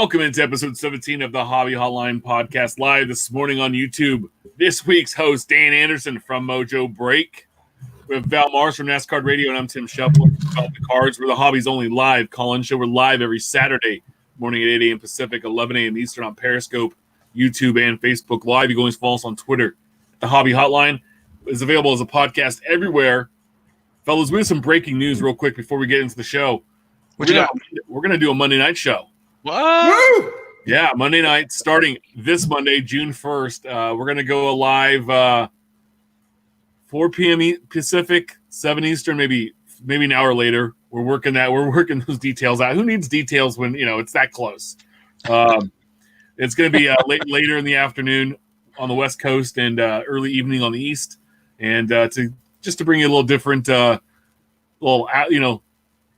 Welcome into episode 17 of the Hobby Hotline podcast, live this morning on YouTube. This week's host, Dan Anderson from Mojo Break. We have Val Marz from NASCAR Radio, and I'm Tim Shepler about the cards. We're the Hobby's only live call-in show. We're live every Saturday morning at 8 a.m. Pacific, 11 a.m. Eastern on Periscope, YouTube, and Facebook Live. You can always follow us on Twitter. The Hobby Hotline is available as a podcast everywhere. Fellas, we have some breaking news real quick before we get into the show. We're going to do a Monday night show. What? Woo! Yeah, Monday night, starting this Monday, June 1st. We're going to go live 4 p.m. Pacific, 7 Eastern, maybe an hour later. We're working those details out. Who needs details when, it's that close? It's going to be later in the afternoon on the West Coast and early evening on the East. And to bring you a little different,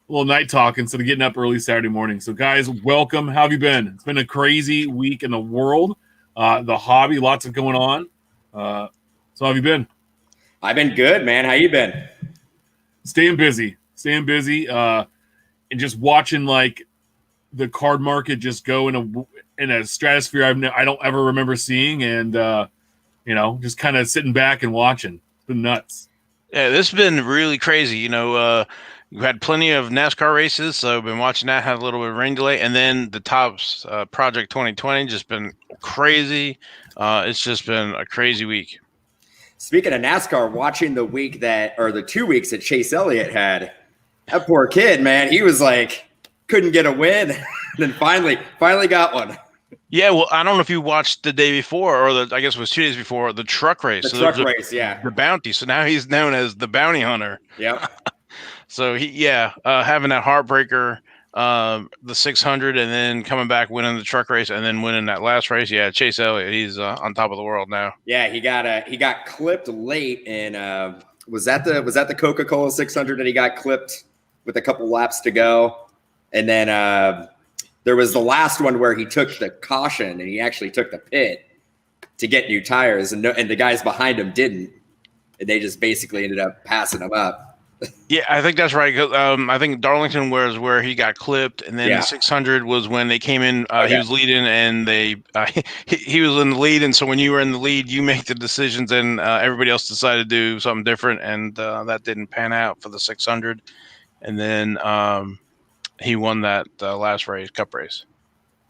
little night talk instead of getting up early Saturday morning. So, guys, welcome. How have you been? It's been a crazy week in the world. The hobby, lots of going on. So how have you been? I've been good, man. How you been? Staying busy, and just watching like the card market just go in a stratosphere I don't ever remember seeing, and just kind of sitting back and watching. It's been nuts. Yeah, this has been really crazy. We've had plenty of NASCAR races, so I've been watching that, had a little bit of rain delay. And then the Tops Project 2020 just been crazy. It's just been a crazy week. Speaking of NASCAR, watching the 2 weeks that Chase Elliott had, that poor kid, man, he was like, couldn't get a win. And then finally got one. Yeah, well, I don't know if you watched the day before, or I guess it was 2 days before, the truck race. The bounty. So now he's known as the bounty hunter. Yeah. So having that heartbreaker, the 600, and then coming back, winning the truck race, and then winning that last race. Yeah, Chase Elliott, he's on top of the world now. Yeah, he got clipped late, and was that the Coca-Cola 600 that he got clipped with a couple laps to go, and then there was the last one where he took the caution and he actually took the pit to get new tires, and the guys behind him didn't, and they just basically ended up passing him up. Yeah, I think that's right. I think Darlington was where he got clipped, and then the 600 was when they came in. He was leading, and he was in the lead. And so when you were in the lead, you make the decisions, and everybody else decided to do something different, and that didn't pan out for the 600. And then he won that last race, Cup race.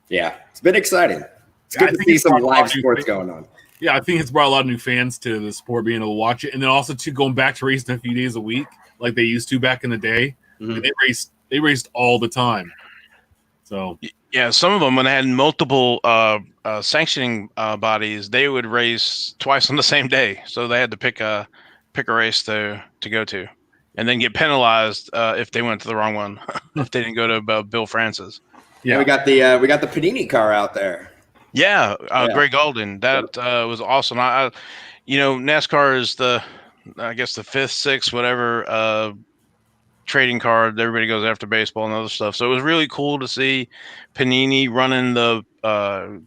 Yeah, it's been exciting. It's good to see some live sports going on. Yeah, I think it's brought a lot of new fans to the sport, being able to watch it, and then also going back to racing a few days a week, like they used to back in the day. Mm-hmm. And they raced all the time. So yeah, some of them, when they had multiple sanctioning bodies, they would race twice on the same day. So they had to pick a race to go to, and then get penalized if they went to the wrong one, if they didn't go to Bill Francis. Yeah, we got the Panini car out there. Yeah, Greg Alden. That was awesome. NASCAR is the fifth, sixth, whatever trading card. Everybody goes after baseball and other stuff. So it was really cool to see Panini running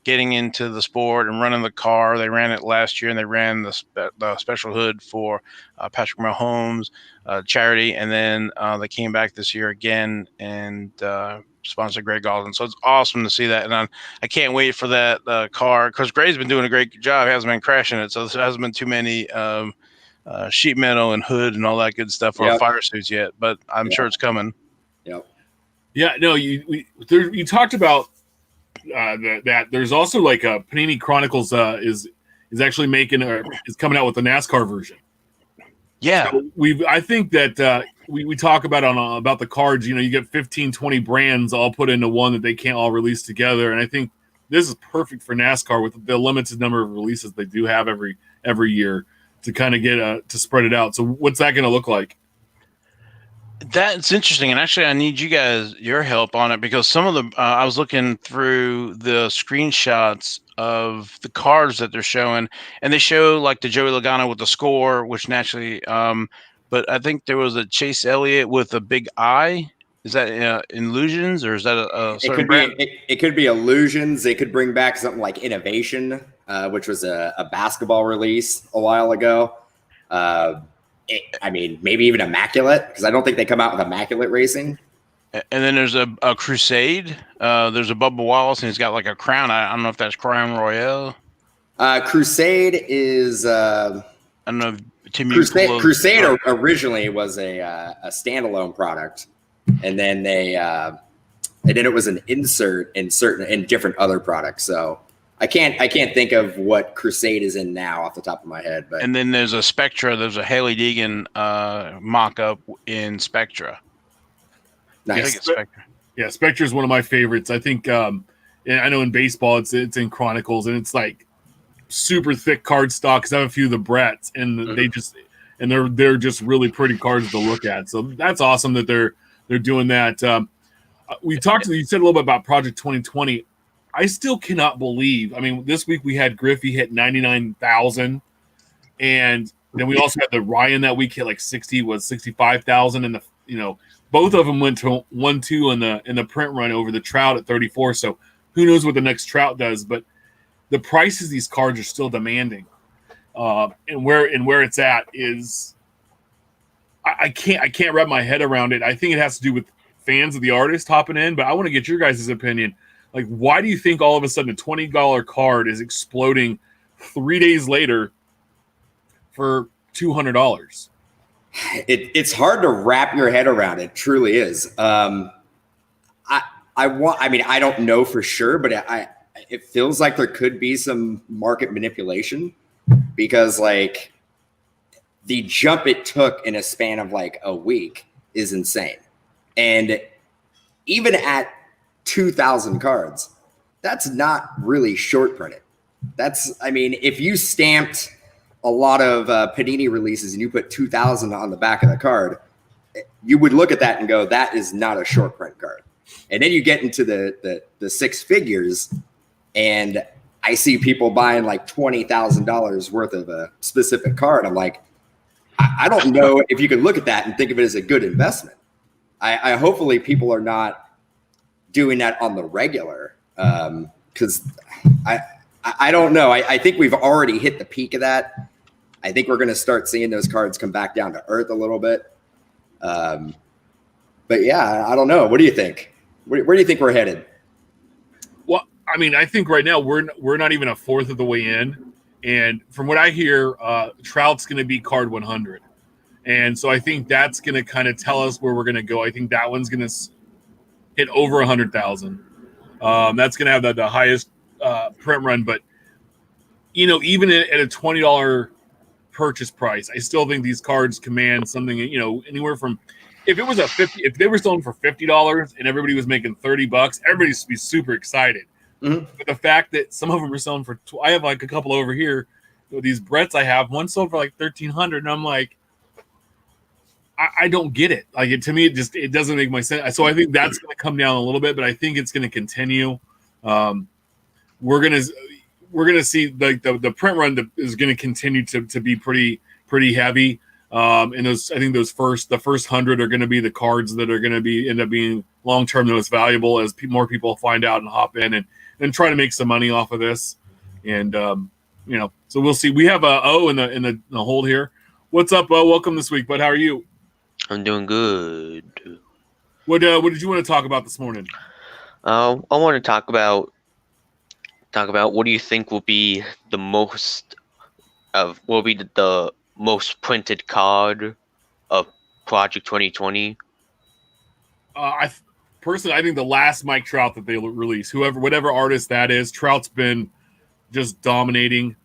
getting into the sport and running the car. They ran it last year, and they ran the special hood for Patrick Mahomes charity, and then they came back this year again and sponsor Greg Alden. So it's awesome to see that. And I can't wait for that car, because Greg's been doing a great job. He hasn't been crashing it. So there hasn't been too many sheet metal and hood and all that good stuff, or fire suits yet, but I'm sure it's coming. Yep. Yeah, no, you talked about that there's also like a Panini Chronicles is actually is coming out with the NASCAR version. Yeah. So I think that we talk about the cards, you get 15, 20 brands all put into one that they can't all release together. And I think this is perfect for NASCAR with the limited number of releases they do have every year to kind of get to spread it out. So what's that going to look like? That's interesting. And actually I need your help on it, because some of the, I was looking through the screenshots of the cards that they're showing, and they show like the Joey Logano with the score, which naturally, but I think there was a Chase Elliott with a big I. Is that Illusions, or is that a certain brand? It could be Illusions. They could bring back something like Innovation, which was a basketball release a while ago. Maybe even Immaculate, because I don't think they come out with Immaculate Racing. And then there's a Crusade. There's a Bubba Wallace, and he's got like a crown. I don't know if that's Crown Royale. Crusade is. I don't know if Tim Crusade originally was a standalone product, and then and then it was an insert in different other products. So I can't think of what Crusade is in now off the top of my head. But and then there's a Spectra. There's a Haley Deegan mock-up in Spectra. Nice. I think it's Spectra. Yeah, Spectra is one of my favorites. I think I know in baseball it's in Chronicles, and it's like super thick card stock. Because I have a few of the Bretts, and they're just really pretty cards to look at. So that's awesome that they're doing that. You said a little bit about Project 2020. I still cannot believe. I mean, this week we had Griffey hit 99,000, and then we also had the Ryan that week hit like 65,000, and both of them went to 1-2 in the print run over the Trout at 34. So who knows what the next Trout does? But the prices these cards are still demanding, and where it's at is I can't wrap my head around it. I think it has to do with fans of the artist hopping in, but I want to get your guys' opinion. Like, why do you think all of a sudden a $20 card is exploding 3 days later for $200? It's hard to wrap your head around. It truly is. I don't know for sure, but it feels like there could be some market manipulation because like the jump it took in a span of like a week is insane. And even at 2,000 cards, that's not really short printed. If you stamped a lot of Panini releases and you put 2,000 on the back of the card, you would look at that and go, that is not a short print card. And then you get into the six figures, and I see people buying like $20,000 worth of a specific card. I'm like, I don't know if you can look at that and think of it as a good investment. I hopefully people are not doing that on the regular, because I don't know. I think we've already hit the peak of that. I think we're going to start seeing those cards come back down to earth a little bit. But yeah, I don't know. What do you think? Where do you think we're headed? Well, I mean, I think right now we're not even a fourth of the way in. And from what I hear, Trout's going to be card 100. And so I think that's going to kind of tell us where we're going to go. I think that one's going to hit over 100,000. That's going to have the highest print run. But, even at a $20 purchase price, I still think these cards command something, anywhere from, if it was if they were selling for $50 and everybody was making $30, everybody would be super excited. Mm-hmm. But the fact that some of them are selling for, I have like a couple over here, these Bretts I have, one sold for like $1,300, and I'm like, I don't get it. Like, to me, it doesn't make my sense. So I think that's going to come down a little bit, but I think it's going to continue. We're gonna see like the print run is going to continue to be pretty heavy. And I think the first 100 are going to be the cards that are going to end up being long term the most valuable as more people find out and hop in and try to make some money off of this. And so we'll see. We have O in the hold here. What's up, O? Welcome this week, bud. How are you? I'm doing good. What did you want to talk about this morning? I want to talk about what do you think will be the most printed card of Project 2020? I think the last Mike Trout that they released, whatever artist that is, Trout's been just dominating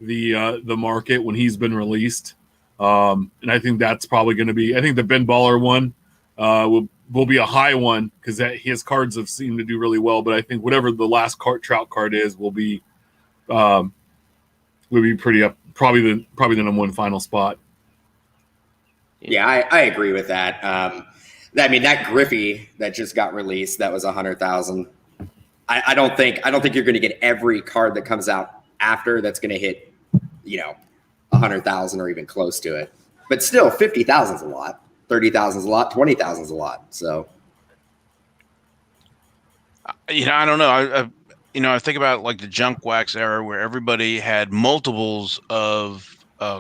the market when he's been released. And I think that's probably going to be. I think the Ben Baller one will be a high one because his cards have seemed to do really well. But I think whatever the last Trout card is will be pretty up. Probably the number one final spot. Yeah, I agree with that. That Griffey that just got released, that was 100,000. I don't think you're going to get every card that comes out after that's going to hit 100,000 or even close to it. But still, 50,000 is a lot. 30,000 is a lot. 20,000 is a lot. So, I don't know. I think about like the junk wax era where everybody had multiples of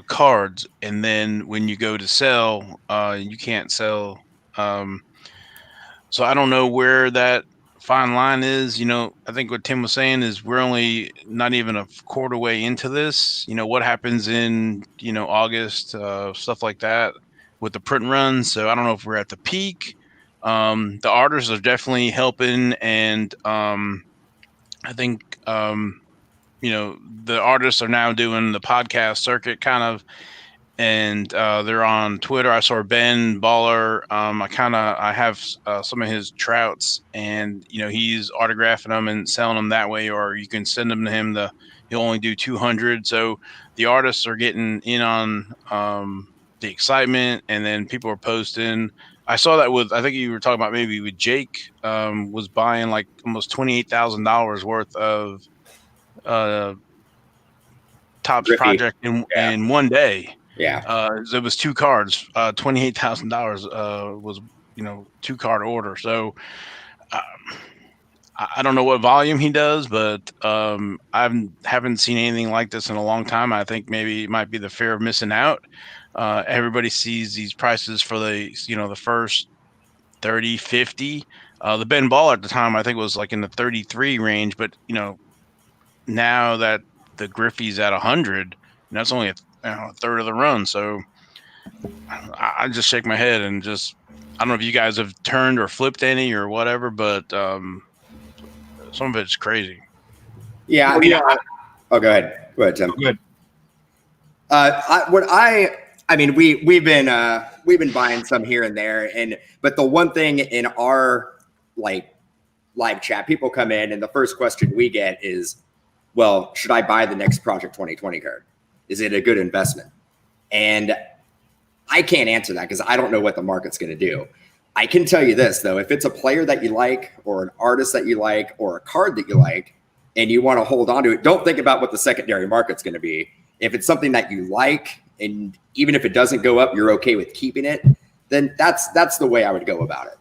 cards, and then when you go to sell, you can't sell So I don't know where that fine line is. I think what Tim was saying is we're only not even a quarter way into this. What happens in, August, stuff like that with the print run. So I don't know if we're at the peak. The artists are definitely helping. And I think, the artists are now doing the podcast circuit kind of, and they're on Twitter. I saw Ben Baller. I have some of his trouts, and he's autographing them and selling them that way, or you can send them to him. He'll only do 200. So the artists are getting in on the excitement, and then people are posting. I saw that I think you were talking about maybe with Jake was buying like almost $28,000 worth of Topps Griffey. project in one day. Yeah. It was 2 cards. $28,000 was 2 card order. So I don't know what volume he does, but I haven't seen anything like this in a long time. I think maybe it might be the fear of missing out. Everybody sees these prices for the first 30, 50. The Ben Ball at the time I think was like in the 33 range, but now that the Griffey's at 100, that's only a third of the run. So I just shake my head and I don't know if you guys have turned or flipped any or whatever, but some of it's crazy. Yeah. I mean, go ahead. Go ahead, Tim. Go ahead. We've been buying some here and there, but the one thing in our live chat, people come in and the first question we get is, well, should I buy the next Project 2020 card? Is it a good investment? And I can't answer that because I don't know what the market's going to do. I can tell you this, though. If it's a player that you like or an artist that you like or a card that you like and you want to hold on to it, don't think about what the secondary market's going to be. If it's something that you like, and even if it doesn't go up, you're okay with keeping it, then that's the way I would go about it.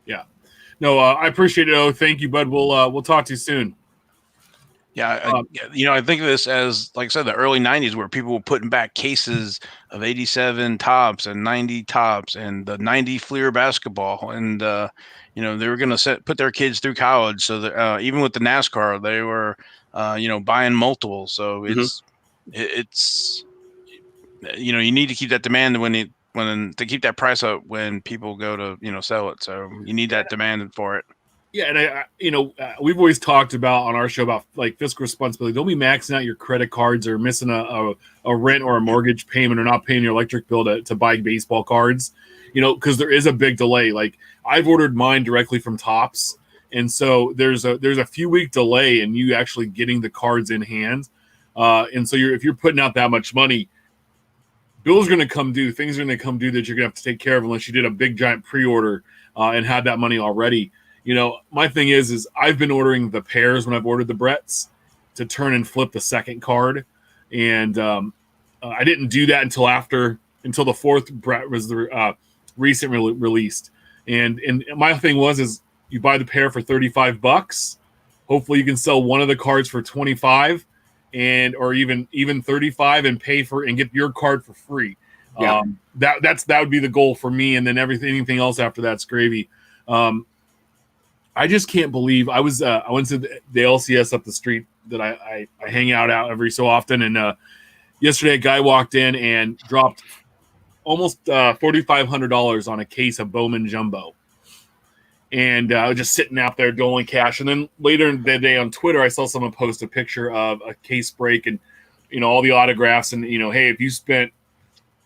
Yeah. No, I appreciate it. Oh, thank you, bud. We'll talk to you soon. Yeah, I think of this as, like I said, the early 90s where people were putting back cases of 87 Topps and 90 Topps and the 90 Fleer basketball. And, they were going to put their kids through college. So that even with the NASCAR, they were, buying multiples. So it's you need to keep that demand to keep that price up when people go to, sell it. So you need that demand for it. Yeah, and we've always talked about on our show about like fiscal responsibility. Don't be maxing out your credit cards or missing a rent or a mortgage payment or not paying your electric bill to buy baseball cards, because there is a big delay. Like I've ordered mine directly from Topps, and so there's a few week delay in you actually getting the cards in hand. And so if you're putting out that much money, bills are going to come due. Things are going to come due that you're going to have to take care of unless you did a big giant pre-order and had that money already. My thing is I've been ordering the pairs when I've ordered the Bretts to turn and flip the second card. And I didn't do that until the fourth Brett was the recently released. And my thing is you buy the pair for $35. Hopefully you can sell one of the cards for $25 or even $35 and pay for and get your card for free. Yeah. That would be the goal for me. And then anything else after that's gravy. I just can't believe I went to the LCS up the street that I hang out every so often. And yesterday a guy walked in and dropped almost $4,500 on a case of Bowman Jumbo. And I was just sitting out there doling cash. And then later in the day on Twitter, I saw someone post a picture of a case break and, all the autographs. And, hey, if you spent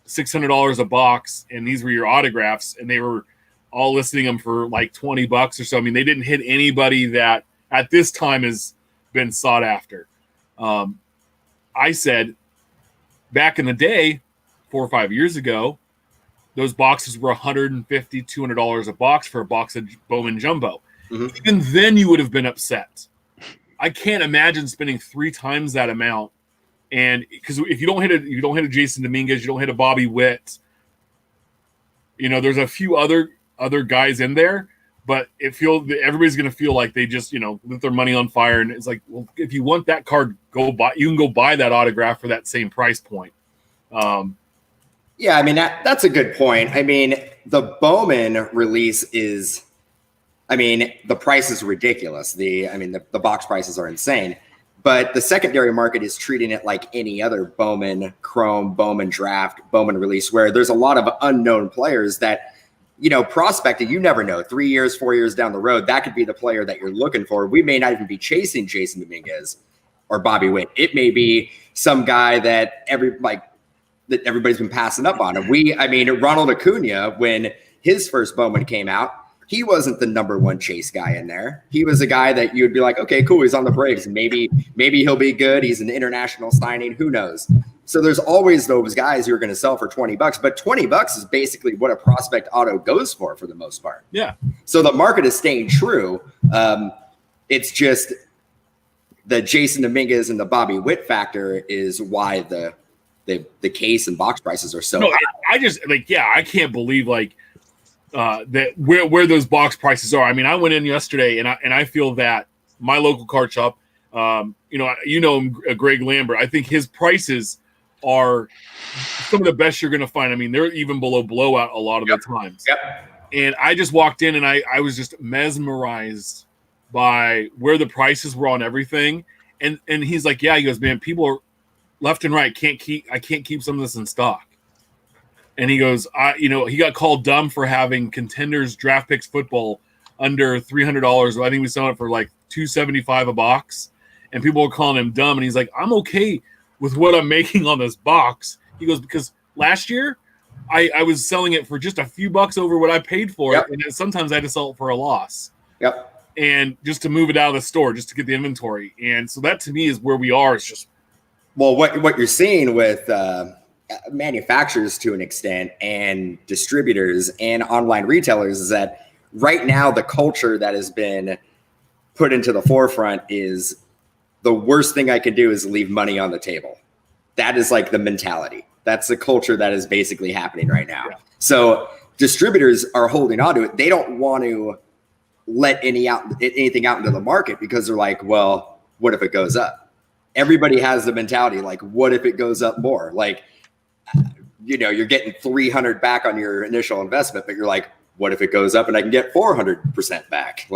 $600 a box and these were your autographs and they were all listing them for like $20 or so. I mean, they didn't hit anybody that at this time has been sought after. I said back in the day, 4 or 5 years ago, those boxes were $150, $200 a box for a box of Bowman Jumbo. Mm-hmm. Even then you would have been upset. I can't imagine spending 3 times that amount. And because if you don't hit a Jason Dominguez, you don't hit a Bobby Witt, there's a few other guys in there, but everybody's going to feel like they just, lit their money on fire. And it's like, well, if you want that card, you can go buy that autograph for that same price point. Yeah. I mean, that's a good point. I mean, the Bowman release is I mean, the price is ridiculous. The box prices are insane. But the secondary market is treating it like any other Bowman Chrome, Bowman Draft, Bowman Release, where there's a lot of unknown players that, prospecting, you never know. 3 years, 4 years down the road, that could be the player that you're looking for. We may not even be chasing Jason Dominguez or Bobby Witt. It may be some guy that everybody's been passing up on. Ronald Acuna, when his first Bowman came out, he wasn't the number one chase guy in there. He was a guy that you'd be like, okay, cool, he's on the Braves. Maybe he'll be good. He's an international signing. Who knows? So there's always those guys who are going to sell for $20, but $20 is basically what a prospect auto goes for the most part. Yeah. So the market is staying true. It's just the Jason Dominguez and the Bobby Witt factor is why the case and box prices are so high. I can't believe that where those box prices are. I mean, I went in yesterday and I feel that my local card shop, Greg Lambert, I think his prices are some of the best you're going to find. I mean, they're even below blowout a lot of the times. Yep. And I just walked in and I was just mesmerized by where the prices were on everything. And he's like, yeah, he goes, man, people are left and right. I can't keep some of this in stock. And he goes, he got called dumb for having Contenders draft picks football under $300. I think we saw it for like $275 a box. And people were calling him dumb. And he's like, I'm okay with what I'm making on this box. He goes, because last year I was selling it for just a few bucks over what I paid for it. And sometimes I had to sell it for a loss. Yep. And just to move it out of the store, just to get the inventory. And so that to me is where we are. It's just. Well, what you're seeing with manufacturers to an extent and distributors and online retailers is that right now the culture that has been put into the forefront is the worst thing I could do is leave money on the table. That is like the mentality. That's the culture that is basically happening right now. Yeah. So distributors are holding on to it. They don't want to let anything out into the market because they're like, well, what if it goes up? Everybody has the mentality like, what if it goes up more? Like, you're getting 300 back on your initial investment, but you're like, what if it goes up and I can get 400% back?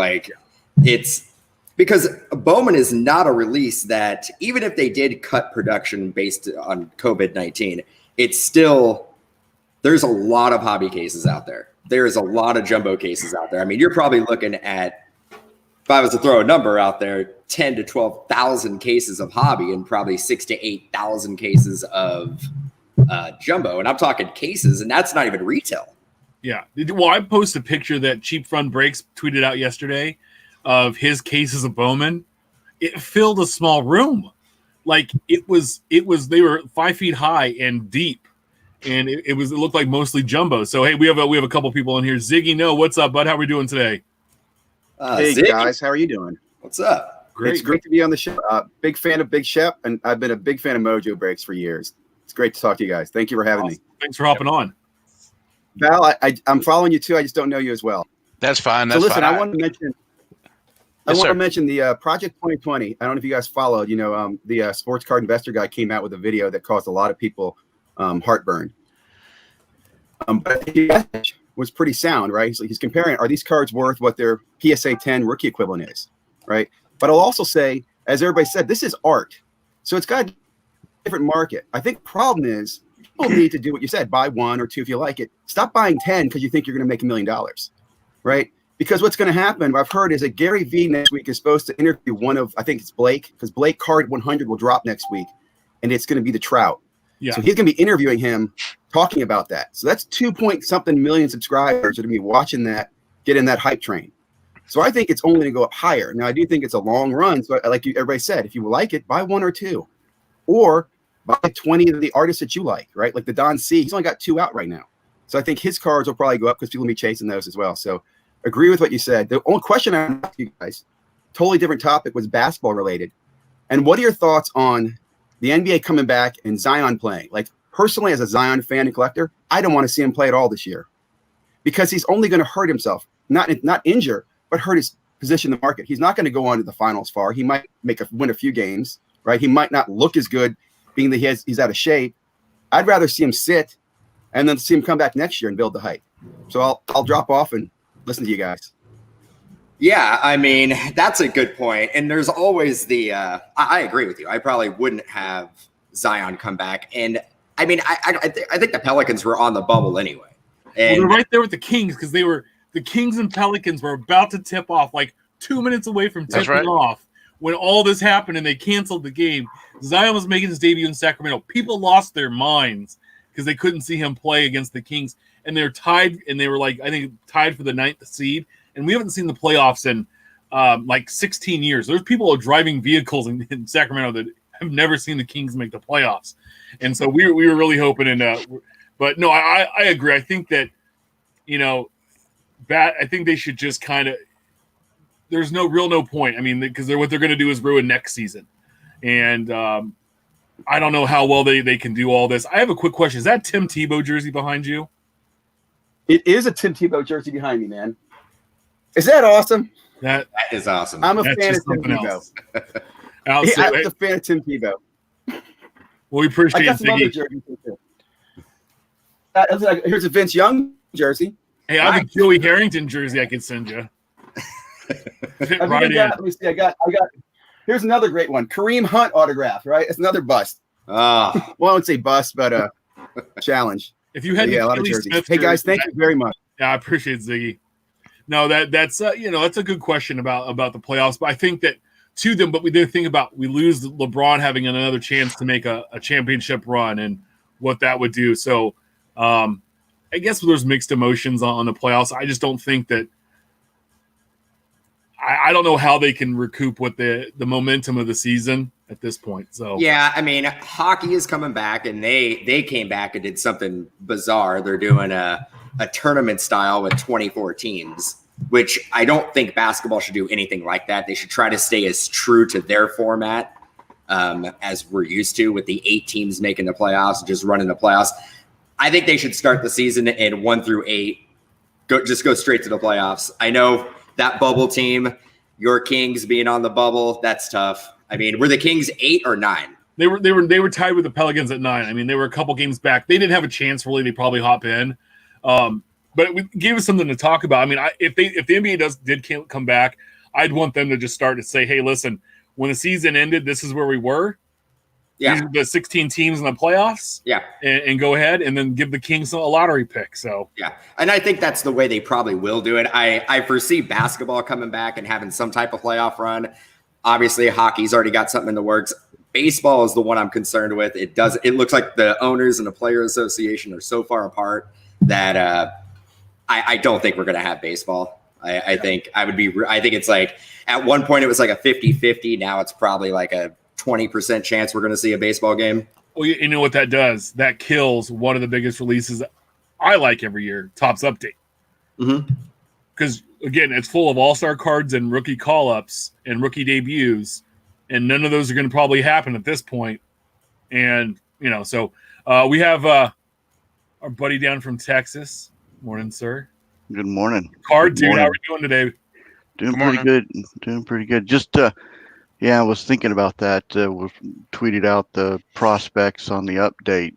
It's because Bowman is not a release that even if they did cut production based on COVID-19, it's still, there's a lot of hobby cases out there. There is a lot of jumbo cases out there. I mean, you're probably looking at, if I was to throw a number out there, 10 to 12,000 cases of hobby and probably 6,000 to 8,000 cases of jumbo. And I'm talking cases, and that's not even retail. Yeah. Well, I posted a picture that Cheap Fun Breaks tweeted out yesterday of his cases of Bowman. It filled a small room. It was they were 5 feet high and deep. And it looked like mostly jumbo. So hey, we have a couple people in here. Ziggy, no, what's up, bud? How are we doing today? Hey Ziggy. Guys, how are you doing? What's up? Great. It's great to be on the show. Big fan of Big Shep, and I've been a big fan of Mojo Breaks for years. It's great to talk to you guys. Thank you for having me. Thanks for hopping on. Val, I'm following you too. I just don't know you as well. That's fine. So listen, I want to mention the Project 2020. I don't know if you guys followed. The sports card investor guy came out with a video that caused a lot of people heartburn. But the message was pretty sound, right? So he's comparing, are these cards worth what their PSA 10 rookie equivalent is, right? But I'll also say, as everybody said, this is art. So it's got a different market. I think the problem is people need to do what you said, buy one or two if you like it. Stop buying 10 because you think you're going to make $1 million, right? Because what's going to happen, what I've heard is that Gary Vee next week is supposed to interview I think it's Blake, because Blake Card 100 will drop next week, and it's going to be the Trout. Yeah. So he's going to be interviewing him, talking about that. So that's 2-point-something million subscribers that are going to be watching that, get in that hype train. So I think it's only going to go up higher. Now, I do think it's a long run. So like everybody said, if you like it, buy one or two. Or buy 20 of the artists that you like, right? Like the Don C. He's only got 2 out right now. So I think his cards will probably go up because people will be chasing those as well. So agree with what you said. The only question I asked you guys, totally different topic, was basketball related. And what are your thoughts on the NBA coming back and Zion playing? Like, personally, as a Zion fan and collector, I don't want to see him play at all this year because he's only going to hurt himself, not injure, but hurt his position in the market. He's not going to go on to the finals far. He might win a few games, right? He might not look as good being that he's out of shape. I'd rather see him sit and then see him come back next year and build the hype. So I'll drop off and listen to you guys. Yeah, I mean, that's a good point. And there's always the I agree with you. I probably wouldn't have Zion come back. And I mean, I think the Pelicans were on the bubble anyway. And they're right there with the Kings because the Kings and Pelicans were about to tip off, like 2 minutes away from tipping off when all this happened and they canceled the game. Zion was making his debut in Sacramento. People lost their minds because they couldn't see him play against the Kings. And they're tied, and they were like, I think, tied for the 9th seed. And we haven't seen the playoffs in like 16 years. There's people driving vehicles in Sacramento that have never seen the Kings make the playoffs. And so we were really hoping. But no, I agree. I think that, I think they should just kind of – there's no point. I mean, because what they're going to do is ruin next season. And I don't know how well they can do all this. I have a quick question. Is that Tim Tebow jersey behind you? It is a Tim Tebow jersey behind me, man. Is that awesome? That is awesome. I'm a fan of Tim Tebow. I'm a fan of Tim Tebow. Well, we appreciate it. I got some other jerseys too. Here's a Vince Young jersey. Hey, I have a Joey Harrington jersey I can send you. Let me see. I got. Here's another great one. Kareem Hunt autograph. Right, it's another bust. Well, I won't say bust, but challenge. If you had a lot of jerseys. Hey guys, thank you very much. Yeah, I appreciate it, Ziggy. No, that's that's a good question about the playoffs. But I think that to them, but we did think about we lose LeBron having another chance to make a championship run and what that would do. So I guess there's mixed emotions on the playoffs. I just don't think that I don't know how they can recoup with the momentum of the season at this point. So yeah, I mean, hockey is coming back, and they came back and did something bizarre. They're doing a tournament style with 24 teams, which I don't think basketball should do anything like that. They should try to stay as true to their format as we're used to, with the 8 teams making the playoffs and just running the playoffs. I think they should start the season in 1 through 8. Go straight to the playoffs. I know that bubble team, your Kings being on the bubble, that's tough. I mean, were the Kings 8 or 9? They were tied with the Pelicans at 9. I mean, they were a couple games back. They didn't have a chance really. They probably hop in, but it gave us something to talk about. I mean, if the NBA did come back, I'd want them to just start to say, hey, listen, when the season ended, this is where we were. Yeah, these are the 16 teams in the playoffs. Yeah, and go ahead and then give the Kings a lottery pick. So yeah, and I think that's the way they probably will do it. I foresee basketball coming back and having some type of playoff run. Obviously, hockey's already got something in the works. Baseball is the one I'm concerned with. It looks like the owners and the player association are so far apart that I don't think we're going to have baseball. I think it's like at one point it was like a 50-50. Now it's probably like a 20% chance we're going to see a baseball game. Well, you know what that does? That kills one of the biggest releases I like every year, Topps Update. Mm-hmm. Because, again, it's full of all-star cards and rookie call-ups and rookie debuts, and none of those are going to probably happen at this point. And, so we have our buddy down from Texas. Morning, sir. Good morning. Card dude, how are we doing today? Doing pretty good. Just, I was thinking about that. We tweeted out the prospects on the update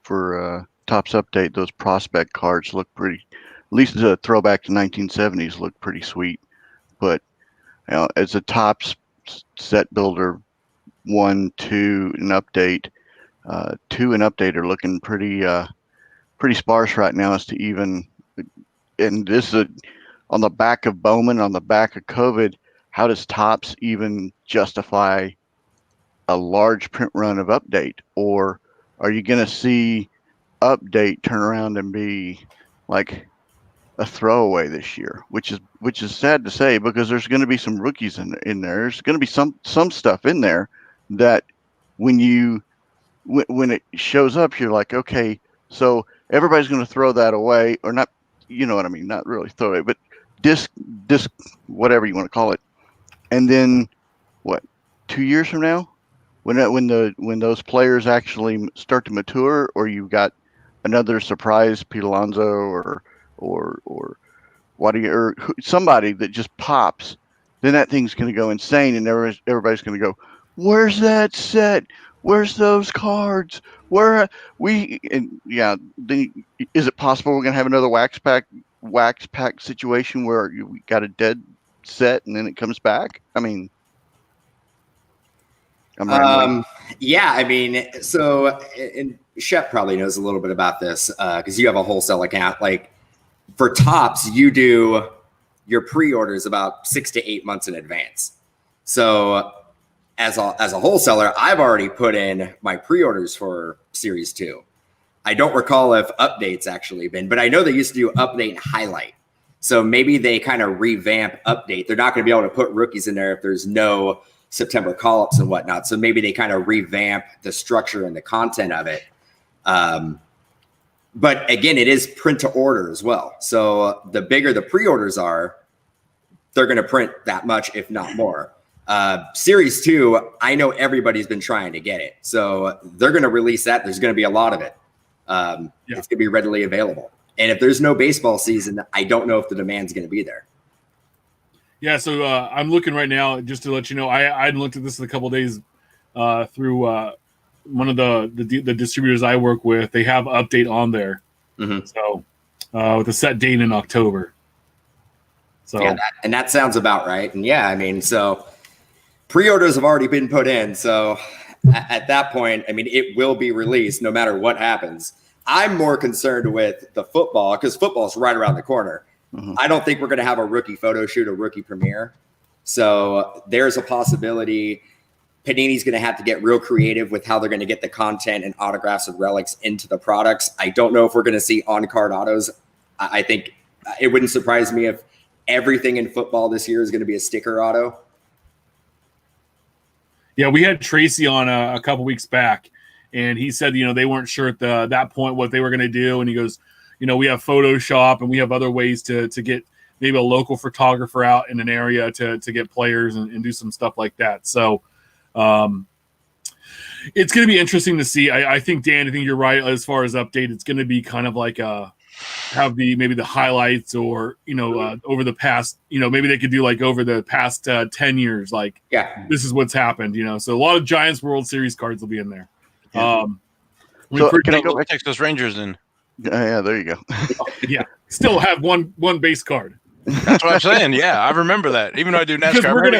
for Topps Update. Those prospect cards look pretty, at least the throwback to 1970s look pretty sweet. But as a Topps set builder, 1, 2, and update, 2 and update are looking pretty sparse right now as to even. And this is on the back of Bowman, on the back of COVID. How does Topps even justify a large print run of update? Or are you going to see update turn around and be like a throwaway this year, which is sad to say, because there's going to be some rookies in there. There's going to be some stuff in there that when it shows up, you're like, okay, so everybody's going to throw that away, or not, you know what I mean? Not really throw it, but disc, whatever you want to call it. And then, 2 years from now, when those players actually start to mature, or you've got another surprise Pete Alonso or somebody that just pops, then that thing's going to go insane, and everybody's going to go, "Where's that set? Where's those cards? Where we?" And is it possible we're going to have another wax pack situation where we got a dead set and then it comes back? I mean, yeah, I mean, so, and Shep probably knows a little bit about this because you have a wholesale account. Like for Topps, you do your pre-orders about 6 to 8 months in advance. So as a wholesaler, I've already put in my pre-orders for Series 2. I don't recall if updates actually been, but I know they used to do update and highlight. So maybe they kind of revamp update. They're not going to be able to put rookies in there if there's no September call-ups and whatnot. So maybe they kind of revamp the structure and the content of it. But again, it is print to order as well. So the bigger the pre-orders are, they're going to print that much, if not more. Series 2, I know everybody's been trying to get it. So they're going to release that. There's going to be a lot of it. It's going to be readily available. And if there's no baseball season, I don't know if the demand's going to be there. Yeah, so I'm looking right now just to let you know. I hadn't looked at this in a couple of days through one of the distributors I work with. They have update on there. Mm-hmm. So with a set date in October. So yeah, that sounds about right. And yeah, I mean, so pre-orders have already been put in. So at that point, I mean, it will be released no matter what happens. I'm more concerned with the football because football's right around the corner. Mm-hmm. I don't think we're going to have a rookie photo shoot, a rookie premiere. So there's a possibility Panini's going to have to get real creative with how they're going to get the content and autographs and relics into the products. I don't know if we're going to see on-card autos. I think it wouldn't surprise me if everything in football this year is going to be a sticker auto. Yeah, we had Tracy on a couple weeks back, and he said, they weren't sure at that point what they were going to do. And he goes, we have Photoshop and we have other ways to get maybe a local photographer out in an area to get players and do some stuff like that. So it's going to be interesting to see. I think, Dan, I think you're right as far as update. It's going to be kind of like have maybe the highlights or, over the past, maybe they could do like over the past 10 years, like, yeah, this is what's happened, so a lot of Giants World Series cards will be in there. Yeah. Can I go back to Texas Rangers then? Yeah, there you go. Yeah, still have one base card. That's what I'm saying. Yeah, I remember that. Even though I do NASCAR, we're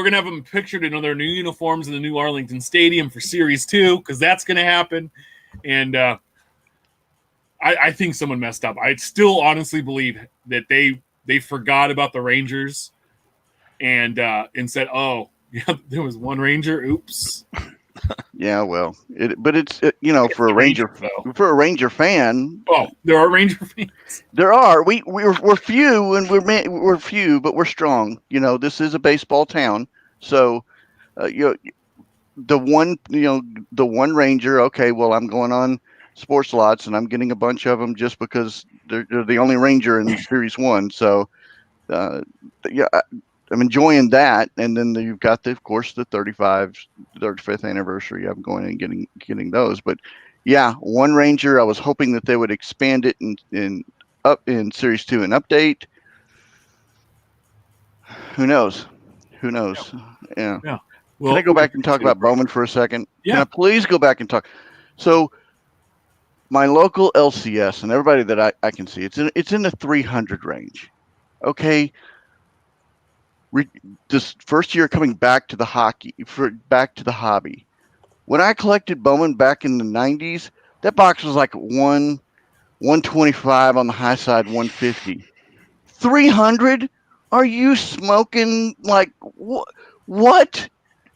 gonna have them pictured in their new uniforms in the new Arlington Stadium for Series 2 because that's gonna happen. And I think someone messed up. I still honestly believe that they forgot about the Rangers and said, "Oh, yeah, there was one Ranger. Oops." Yeah, well, for a Ranger fan. Oh, there are Ranger fans. There are. We're few, and we're few, but we're strong. This is a baseball town, so the one Ranger. Okay, well, I'm going on Sports Lots, and I'm getting a bunch of them just because they're the only Ranger in Series 1. So, I'm enjoying that, and then you've got of course the 35th anniversary. I'm going and getting those, but yeah, one Ranger. I was hoping that they would expand it in Series 2 and update. Who knows? Yeah. Well, can I go back and talk about Bowman for a second? Yeah. Can I please go back and talk? So, my local LCS and everybody that I can see, it's in the 300 range. Okay. This first year coming back to the hobby. When I collected Bowman back in the 90s, that box was like 125 on the high side, 150. 300? Are you smoking? Like what?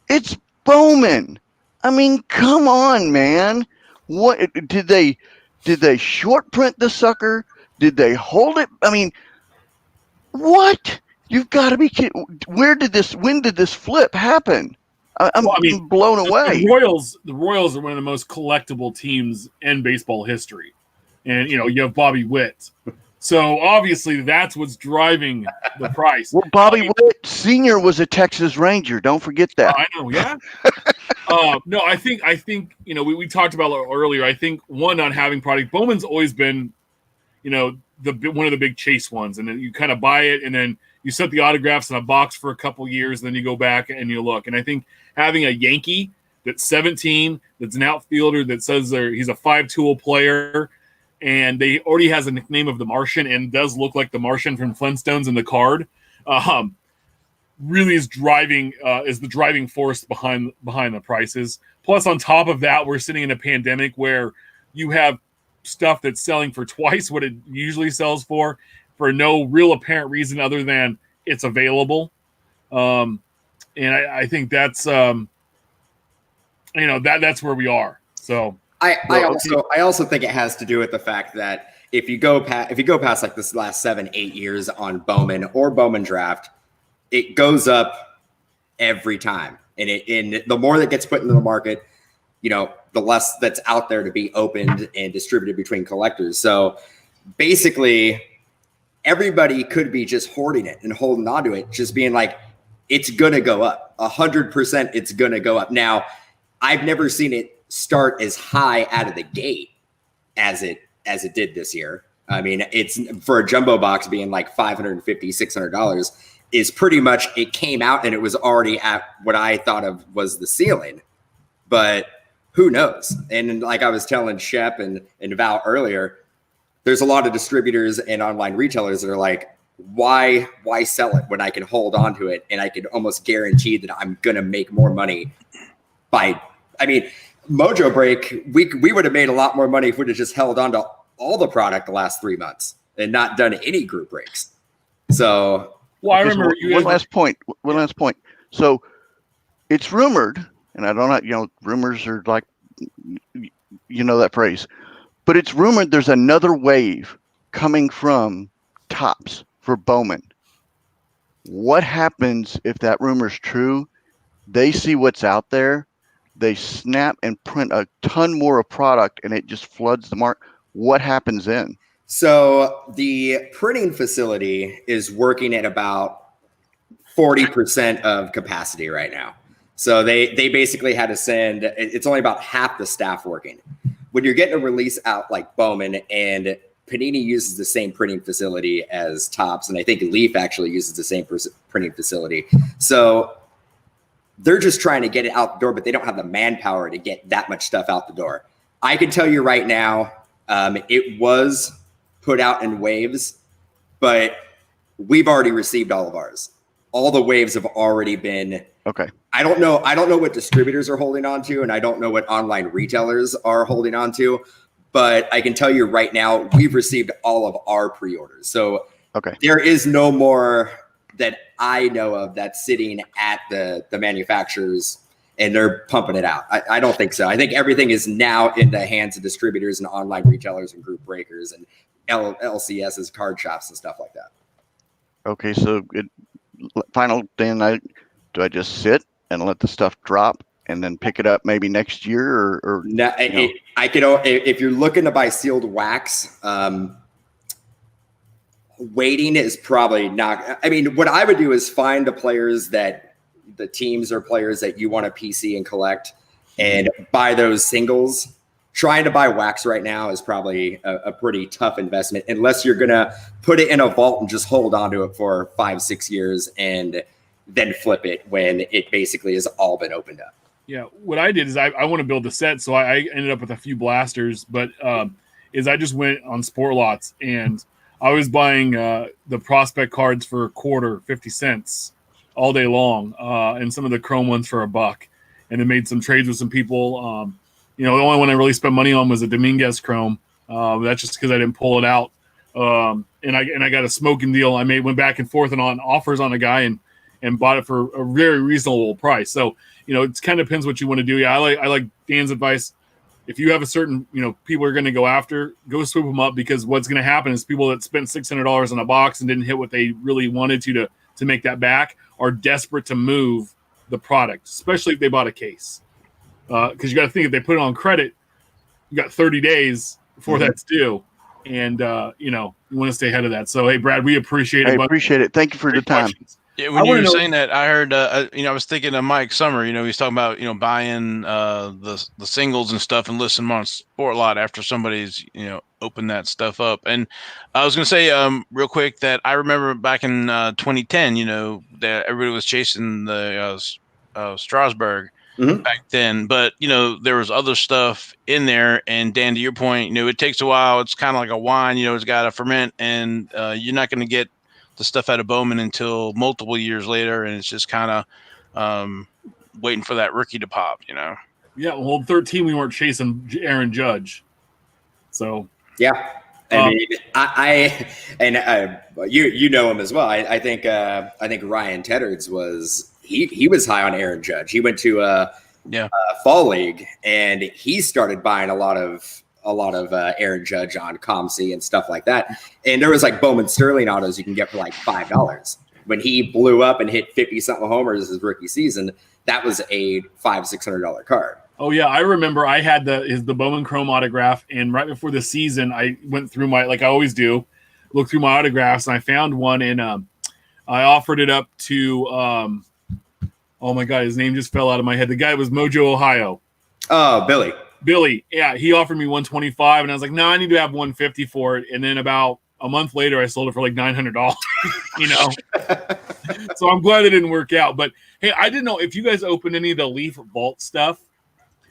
It's Bowman. I mean, come on, man. What did they short print the sucker? Did they hold it? I mean, what? You've got to be kidding. When did this flip happen? I'm blown away. The Royals are one of the most collectible teams in baseball history. And, you have Bobby Witt. So, obviously, that's what's driving the price. Well, Bobby Witt Sr. was a Texas Ranger. Don't forget that. I know, yeah. No, I think we talked about it earlier. I think, one, on having product. Bowman's always been, one of the big chase ones. And then you kind of buy it, and then you set the autographs in a box for a couple years, and then you go back and you look. And I think having a Yankee that's 17, that's an outfielder that says he's a 5-tool player, and they already has a nickname of the Martian and does look like the Martian from Flintstones in the card. really is the driving force behind the prices. Plus, on top of that, we're sitting in a pandemic where you have stuff that's selling for twice what it usually sells for no real apparent reason other than it's available. And I think that's that's where we are. So I also think it has to do with the fact that if you go past like this last 7-8 years on Bowman or Bowman Draft, it goes up every time, and the more that gets put into the market, the less that's out there to be opened and distributed between collectors. So basically, everybody could be just hoarding it and holding on to it, just being like, it's gonna go up 100%. It's gonna go up. Now, I've never seen it start as high out of the gate as it did this year. I mean, it's for a jumbo box being like $550, $600 is pretty much, it came out and it was already at what I thought of was the ceiling, but who knows? And like I was telling Shep and Val earlier, there's a lot of distributors and online retailers that are like, why sell it when I can hold on to it and I can almost guarantee that I'm going to make more money Mojo Break, we would have made a lot more money if we'd have just held on to all the product the last 3 months and not done any group breaks. So, well, I remember one last point. So it's rumored, and I don't know, rumors are like, that phrase, but it's rumored there's another wave coming from Topps for Bowman. What happens if that rumor's true? They see what's out there. They snap and print a ton more of product and it just floods the market. What happens then? So the printing facility is working at about 40% of capacity right now. So they basically had to send, it's only about half the staff working. When you're getting a release out like Bowman, and Panini uses the same printing facility as Topps, and I think Leaf actually uses the same printing facility. So they're just trying to get it out the door, but they don't have the manpower to get that much stuff out the door. I can tell you right now, it was put out in waves, but we've already received all of ours. All the waves have already been. Okay. I don't know what distributors are holding on to, and I don't know what online retailers are holding on to, but I can tell you right now, we've received all of our pre-orders. So okay, there is no more that I know of that's sitting at the manufacturers and they're pumping it out. I don't think so. I think everything is now in the hands of distributors and online retailers and group breakers and LCSs, card shops and stuff like that. Okay, so do I just sit and let the stuff drop and then pick it up maybe next year or no, I could, if you're looking to buy sealed wax, waiting is probably not. I mean, what I would do is find the teams or players that you want to PC and collect and buy those singles. Trying to buy wax right now is probably a pretty tough investment unless you're going to put it in a vault and just hold on to it for 5-6 years and then flip it when it basically has all been opened up. Yeah, what I did is I want to build a set, so I ended up with a few blasters, but is I just went on Sport Lots and I was buying the prospect cards for $0.25, 50 cents all day long, and some of the chrome ones for $1, and then made some trades with some people. The only one I really spent money on was a Dominguez chrome. That's just because I didn't pull it out, and I got a smoking deal. I went back and forth and on offers on a guy and bought it for a very reasonable price. So it kind of depends what you want to do. Yeah, I like Dan's advice. If you have a certain, people are going to go after, go swoop them up, because what's going to happen is people that spent $600 on a box and didn't hit what they really wanted to make that back are desperate to move the product, especially if they bought a case. Because you got to think, if they put it on credit, you got 30 days before that's due. And, you want to stay ahead of that. So, hey, Brad, we appreciate it. I appreciate it. Thank you for the time. Questions. Yeah, when you were saying that, I heard, I was thinking of Mike Sommer. He's talking about, buying the singles and stuff and listing them on Sport Lot after somebody's, opened that stuff up. And I was going to say real quick that I remember back in 2010, that everybody was chasing the Strasbourg back then. But, there was other stuff in there. And Dan, to your point, it takes a while. It's kind of like a wine, it's got to ferment, and you're not going to get the stuff out of Bowman until multiple years later, and it's just kind of waiting for that rookie to pop, you know. Yeah, well, 13 we weren't chasing Aaron Judge, so yeah. I mean, you know him as well. I think Ryan Teddards was he was high on Aaron Judge. He went to Fall League, and he started buying a lot of Aaron Judge on ComC and stuff like that. And there was like Bowman Sterling autos you can get for like $5. When he blew up and hit 50-something homers his rookie season, that was a $500-$600 card. Oh yeah, I remember I had the Bowman Chrome autograph, and right before the season, I went through like I always do, look through my autographs, and I found one, and I offered it up to oh my god, his name just fell out of my head. The guy was Mojo, Ohio. Oh, Billy. Yeah, he offered me 125, and I was like, no, I need to have 150 for it. And then about a month later, I sold it for like $900. You know, so I'm glad it didn't work out. But hey, I didn't know if you guys opened any of the Leaf Vault stuff.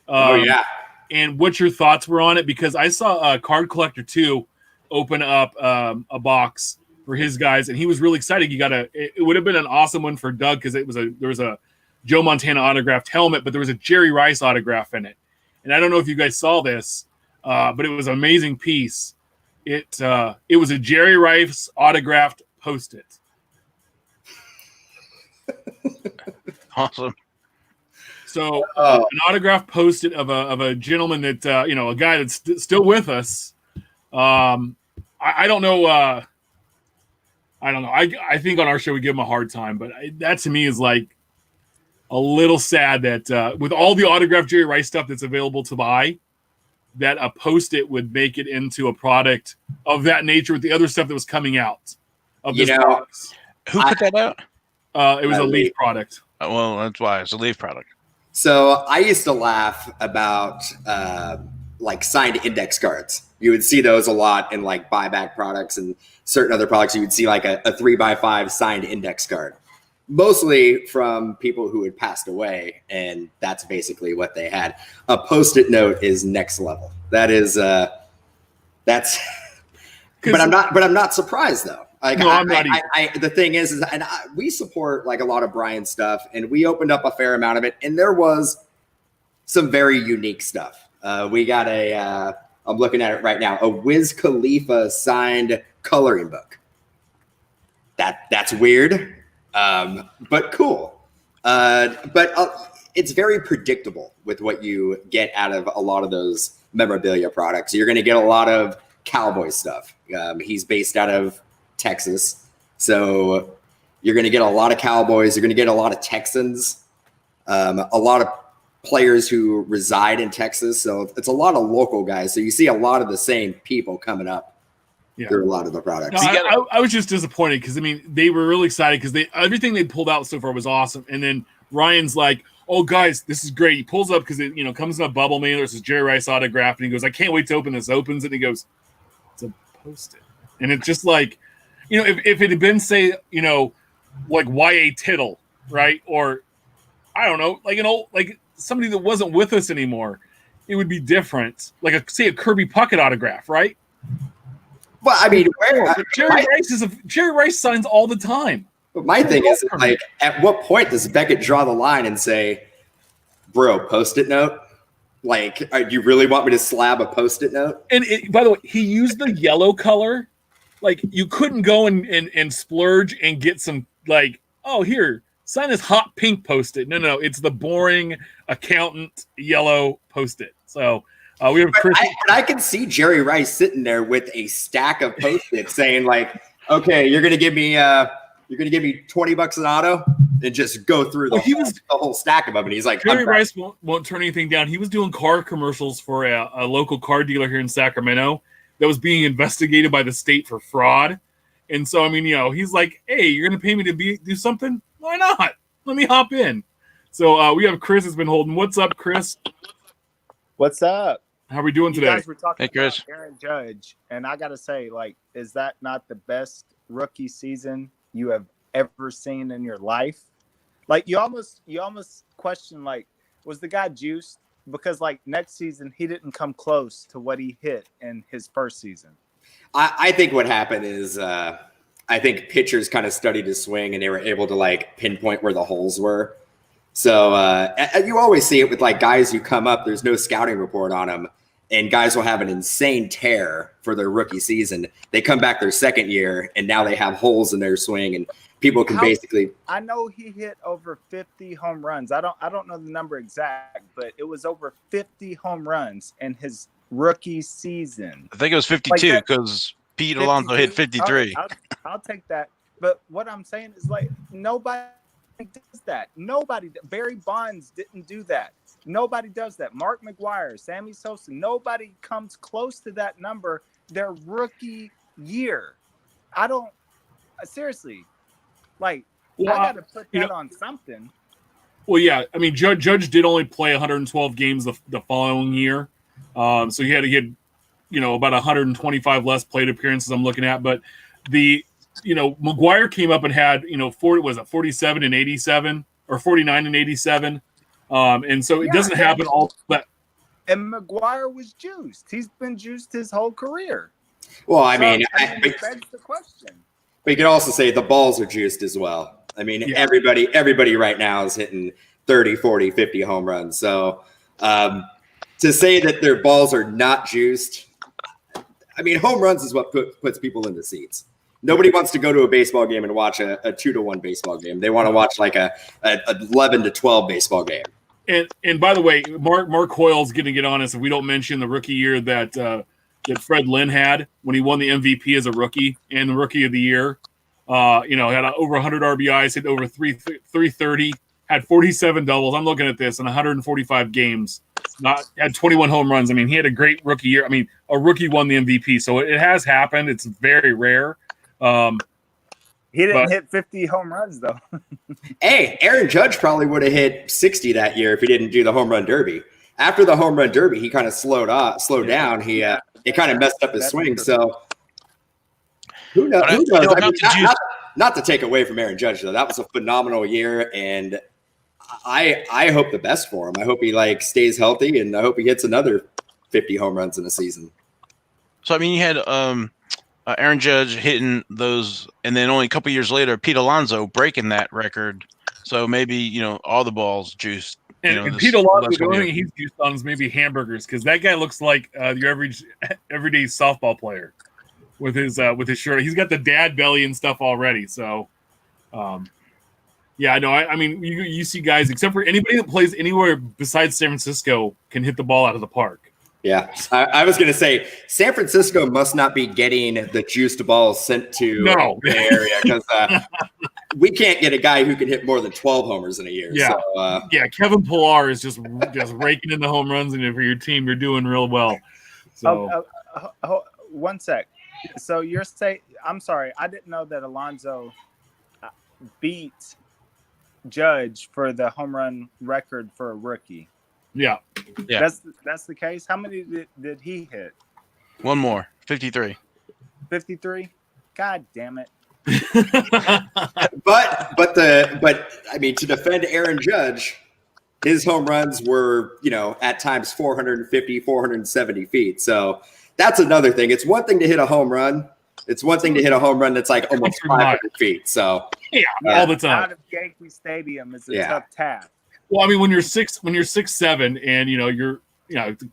Oh yeah, and what your thoughts were on it, because I saw Card Collector 2 open up a box for his guys, and he was really excited. It would have been an awesome one for Doug, because there was a Joe Montana autographed helmet, but there was a Jerry Rice autograph in it. And I don't know if you guys saw this, but it was an amazing piece. It was a Jerry Rice autographed Post-it. Awesome. So an autographed Post-it of a gentleman that a guy that's still with us. I don't know. I don't know. I think on our show we give him a hard time, but that to me is like a little sad that with all the autographed Jerry Rice stuff that's available to buy, that a Post-it would make it into a product of that nature with the other stuff that was coming out of this box. Who put that out? It was a Leaf product. Well, that's why it's a Leaf product. So I used to laugh about like signed index cards. You would see those a lot in like buyback products and certain other products. You would see like a 3x5 signed index card, mostly from people who had passed away, and that's basically what they had. A Post-it note is next level. That is that's. But I'm not surprised though. Like, no, I'm not either. The thing is we support like a lot of Brian's stuff, and we opened up a fair amount of it, and there was some very unique stuff. We got I'm looking at it right now, a Wiz Khalifa signed coloring book. That's weird, but cool. But it's very predictable with what you get out of a lot of those memorabilia products. You're going to get a lot of cowboy stuff. He's based out of Texas, so you're going to get a lot of Cowboys. You're going to get a lot of Texans, a lot of players who reside in Texas. So it's a lot of local guys. So you see a lot of the same people coming up through a lot of the products. No, I was just disappointed because, I mean, they were really excited because everything they pulled out so far was awesome. And then Ryan's like, oh, guys, this is great. He pulls up because it comes in a bubble mailer. It's Jerry Rice autograph. And he goes, I can't wait to open this. Opens it. And he goes, it's a Post-it. And it's just like, if it had been, say, like Y.A. Tittle, right? Or, I don't know, like somebody that wasn't with us anymore, it would be different. Like, a Kirby Puckett autograph, right? Well, I mean, Jerry Rice signs all the time. But my thing is, like, at what point does Beckett draw the line and say, bro, Post-it note? Like, do you really want me to slab a Post-it note? And by the way, he used the yellow color. Like, you couldn't go and splurge and get some, like, oh, here, sign this hot pink Post-it. No, it's the boring accountant yellow Post-it. So we have Chris. I can see Jerry Rice sitting there with a stack of Post-its saying, like, okay, you're gonna give me $20 an auto, and just go through the whole stack of them. And he's like, Jerry Rice won't turn anything down. He was doing car commercials for a local car dealer here in Sacramento that was being investigated by the state for fraud. And so, I mean, he's like, hey, you're going to pay me to do something? Why not? Let me hop in. So we have Chris has been holding. What's up, Chris? What's up? How are we doing today? You guys were talking Chris. about Aaron Judge, and I got to say, like, is that not the best rookie season you have ever seen in your life? Like, you almost question, like, was the guy juiced? Because, like, next season, he didn't come close to what he hit in his first season. I think what happened is I think pitchers kind of studied his swing and they were able to like pinpoint where the holes were. So you always see it with like guys who come up, there's no scouting report on them, and guys will have an insane tear for their rookie season. They come back their second year and now they have holes in their swing, and people can basically. I know he hit over 50 home runs. I don't know the number exact, but it was over 50 home runs in his rookie season. I think it was 52 because Pete Alonso hit 53. I'll take that. But what I'm saying is like nobody does that. Nobody. Barry Bonds didn't do that. Nobody does that. Mark McGwire, Sammy Sosa, nobody comes close to that number their rookie year. I don't seriously like. I got to put that on something. Well, yeah. I mean, Judge did only play 112 games the following year, so he had to get about 125 less plate appearances. I'm looking at, but McGwire came up and had 47 and 87 or 49 and 87. And so it doesn't happen all that. And McGwire was juiced. He's been juiced his whole career. Well, I mean, it begs the question. But you could also say the balls are juiced as well. I mean, everybody right now is hitting 30, 40, 50 home runs. So to say that their balls are not juiced, I mean, home runs is what puts people in the seats. Nobody wants to go to a baseball game and watch a 2-1 baseball game. They want to watch like a 11-12 baseball game. And by the way, Mark Hoyle's going to get on us if we don't mention the rookie year that Fred Lynn had when he won the MVP as a rookie and the Rookie of the Year. Had over 100 RBIs, hit over 330, had 47 doubles. I'm looking at this in 145 games. Had 21 home runs. I mean, he had a great rookie year. I mean, a rookie won the MVP, so it has happened. It's very rare. He didn't hit 50 home runs though. Hey, Aaron Judge probably would have hit 60 that year if he didn't do the home run derby. After the home run derby, he kind of slowed down. It kind of messed up his swing. So who knows? I mean, not to take away from Aaron Judge though, that was a phenomenal year, and I hope the best for him. I hope he stays healthy, and I hope he hits another 50 home runs in a season. So I mean, you had Aaron Judge hitting those, and then only a couple years later, Pete Alonso breaking that record. So maybe all the balls juiced. And Pete Alonso, the only thing he's juiced on is maybe hamburgers, because that guy looks like your everyday softball player with his shirt. He's got the dad belly and stuff already. So, yeah, no, I mean, you see guys, except for anybody that plays anywhere besides San Francisco, can hit the ball out of the park. Yeah, I was going to say San Francisco must not be getting the juiced balls sent to the area, because we can't get a guy who can hit more than 12 homers in a year. Yeah, so, Kevin Pillar is just raking in the home runs, and for your team, you're doing real well. So, one sec. So you're saying, I'm sorry, I didn't know that Alonso beat Judge for the home run record for a rookie. Yeah. That's the case. How many did he hit? One more, 53. 53? God damn it. but I mean, to defend Aaron Judge, his home runs were, at times 450, 470 feet. So that's another thing. It's one thing to hit a home run. It's one thing to hit a home run that's like almost 500 feet. So all the time. Out of Yankee Stadium is a tough task. Well, I mean, when you're 6'7" and you're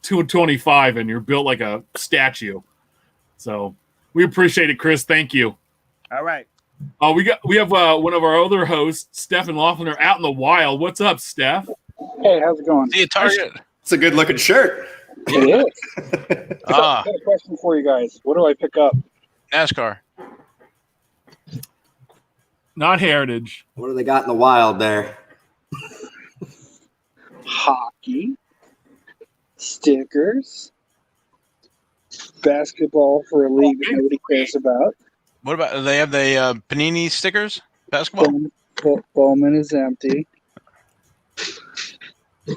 225 and you're built like a statue. So we appreciate it, Chris. Thank you. All right. We have one of our other hosts, Stephan Loeffler, out in the wild. What's up, Steph? Hey, how's it going? See a target. It's a good looking shirt. It is. I got a question for you guys. What do I pick up? NASCAR. Not Heritage. What do they got in the wild there? Hockey, stickers, basketball for a league that nobody cares about. What about, do they have the Panini stickers? Basketball? Bowman is empty.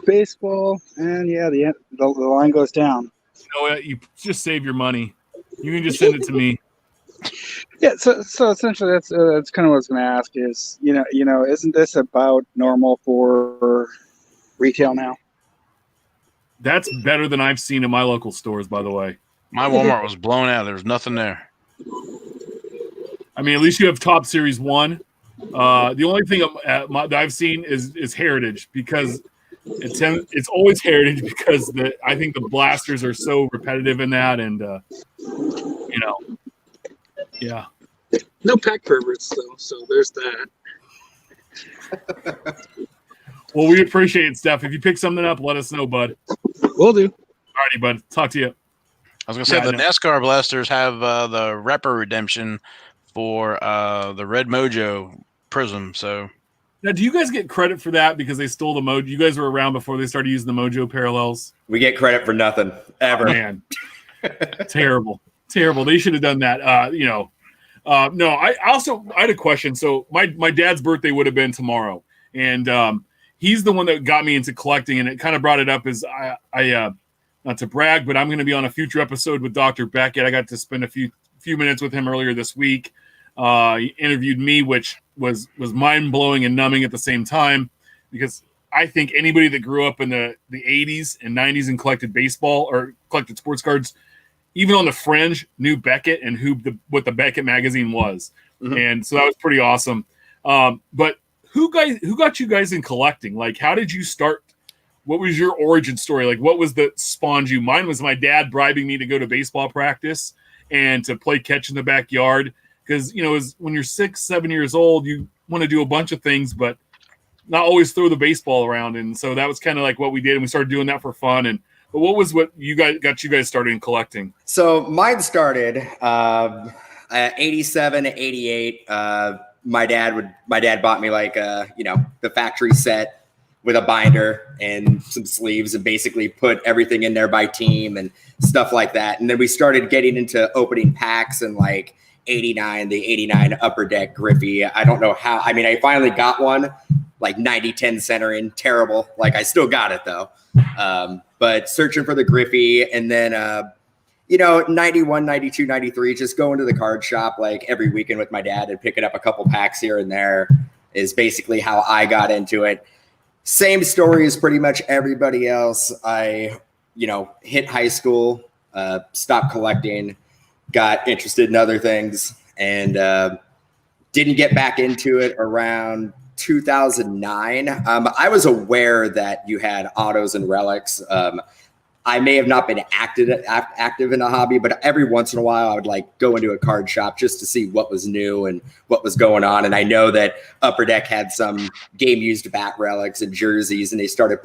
Baseball, and the line goes down. You know what? You just save your money. You can just send it to me. Yeah, so essentially that's kind of what I was going to ask is, isn't this about normal for retail now? That's better than I've seen in my local stores, by the way. My Walmart was blown out. There was nothing there. I mean, at least you have Top Series 1. The only thing that I've seen is Heritage, because it's always Heritage, because I think the blasters are so repetitive in that, and yeah. No pack perverts though, so there's that. Well, we appreciate it, Steph. If you pick something up, let us know, bud. Will do. Alrighty, bud. Talk to you. I was gonna say NASCAR blasters have the Rapper Redemption for the Red Mojo Prism. So now, do you guys get credit for that because they stole the Mojo? You guys were around before they started using the Mojo parallels. We get credit for nothing ever. Oh, man, terrible. They should have done that. No, I had a question. So my dad's birthday would have been tomorrow, and he's the one that got me into collecting, and it kind of brought it up as I not to brag, but I'm going to be on a future episode with Dr. Beckett. I got to spend a few minutes with him earlier this week. He interviewed me, which was mind-blowing and numbing at the same time, because I think anybody that grew up in the 80s and 90s and collected baseball or collected sports cards, even on the fringe, knew Beckett and what the Beckett magazine was. Mm-hmm. And so that was pretty awesome. But who got you guys in collecting? Like, how did you start? What was your origin story? Like, what was that spawned you? Mine was my dad bribing me to go to baseball practice and to play catch in the backyard. Because, when you're 6, 7 years old, you want to do a bunch of things, but not always throw the baseball around. And so that was kind of like what we did. And we started doing that for fun. But what was what you guys got you guys started in collecting? So mine started at 87, 88. My dad bought me the factory set with a binder and some sleeves, and basically put everything in there by team and stuff like that. And then we started getting into opening packs and like 89, the 89 Upper Deck Griffey. I don't know how. I mean, I finally got one, like 90-10 centering, terrible. Like, I still got it though. But searching for the Griffey, and then 91, 92, 93, just going to the card shop like every weekend with my dad and picking up a couple packs here and there is basically how I got into it. Same story as pretty much everybody else. I, hit high school, stopped collecting, got interested in other things, and didn't get back into it around 2009. I was aware that you had autos and relics. I may have not been active in a hobby, but every once in a while I would like go into a card shop just to see what was new and what was going on. And I know that Upper Deck had some game used bat relics and jerseys, and they started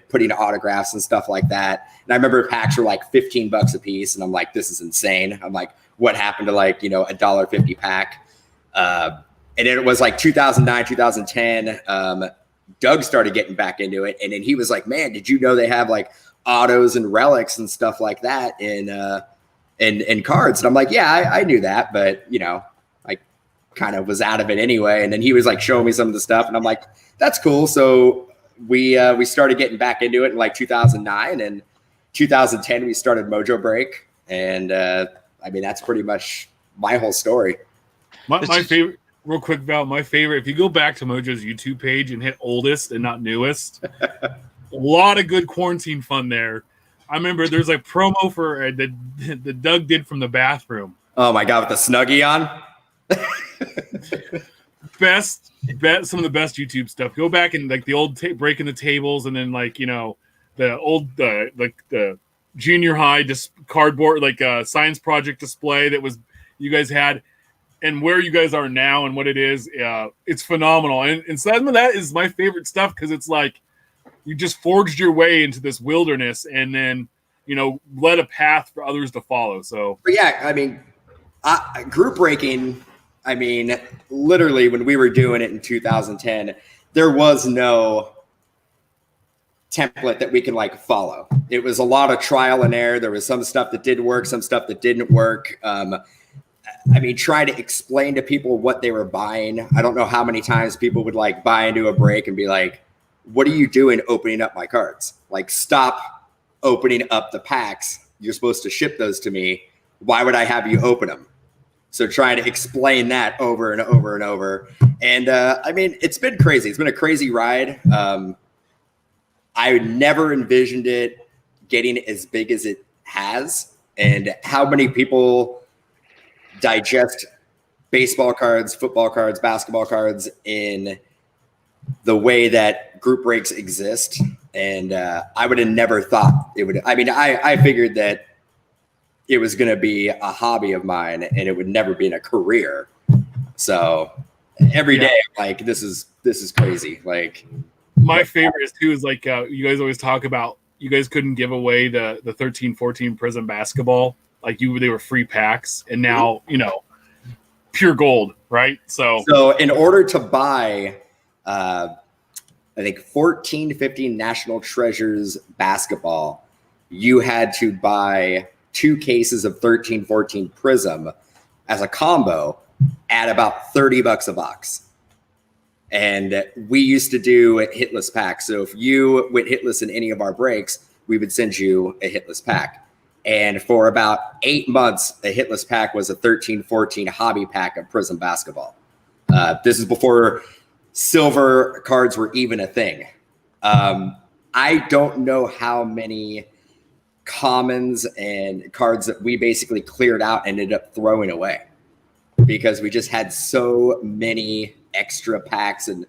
putting autographs and stuff like that. And I remember packs were like $15 a piece, and I'm like, this is insane. I'm like, what happened to like $1.50 pack? And it was like 2009, 2010. Doug started getting back into it, and then he was like, man, did you know they have like autos and relics and stuff like that in cards? And I'm like, yeah, I knew that, but I kind of was out of it anyway. And then he was like showing me some of the stuff, and I'm like, that's cool. So we started getting back into it in like 2009, and 2010 we started Mojo Break, and that's pretty much my whole story. My favorite, real quick, Val, my favorite, if you go back to Mojo's YouTube page and hit oldest and not newest, a lot of good quarantine fun there. I remember there's like promo for the Doug did from the bathroom. Oh my God, with the Snuggie on. Some of the best YouTube stuff. Go back and like the old breaking the tables, and then like the old the junior high cardboard science project display that was you guys had, and where you guys are now and what it is. It's phenomenal, and some of that is my favorite stuff, because it's like you just forged your way into this wilderness, and then led a path for others to follow. So but yeah, group breaking. Literally when we were doing it in 2010, there was no template that we can like follow. It was a lot of trial and error. There was some stuff that did work, some stuff that didn't work. Try to explain to people what they were buying. I don't know how many times people would like buy into a break and be like, what are you doing opening up my cards? Like, stop opening up the packs. You're supposed to ship those to me. Why would I have you open them? So trying to explain that over and over and over. And it's been crazy. It's been a crazy ride. I never envisioned it getting as big as it has, and how many people digest baseball cards, football cards, basketball cards in the way that group breaks exist. And I would have never thought it would. I mean, I figured that it was going to be a hobby of mine and it would never be in a career. So every day, like, this is crazy. Like, my favorite is too is like you guys always talk about you guys couldn't give away the 13-14 Prism basketball. Like they were free packs, and now pure gold, right? So in order to buy I think 14-15 National Treasures basketball, you had to buy 2 cases of 13-14 Prism as a combo at about $30 a box. And we used to do a hitless pack. So if you went hitless in any of our breaks, we would send you a hitless pack. And for about 8 months, a hitless pack was a 13-14 hobby pack of Prism basketball. This is before silver cards were even a thing. I don't know how many commons and cards that we basically cleared out and ended up throwing away because we just had so many extra packs. And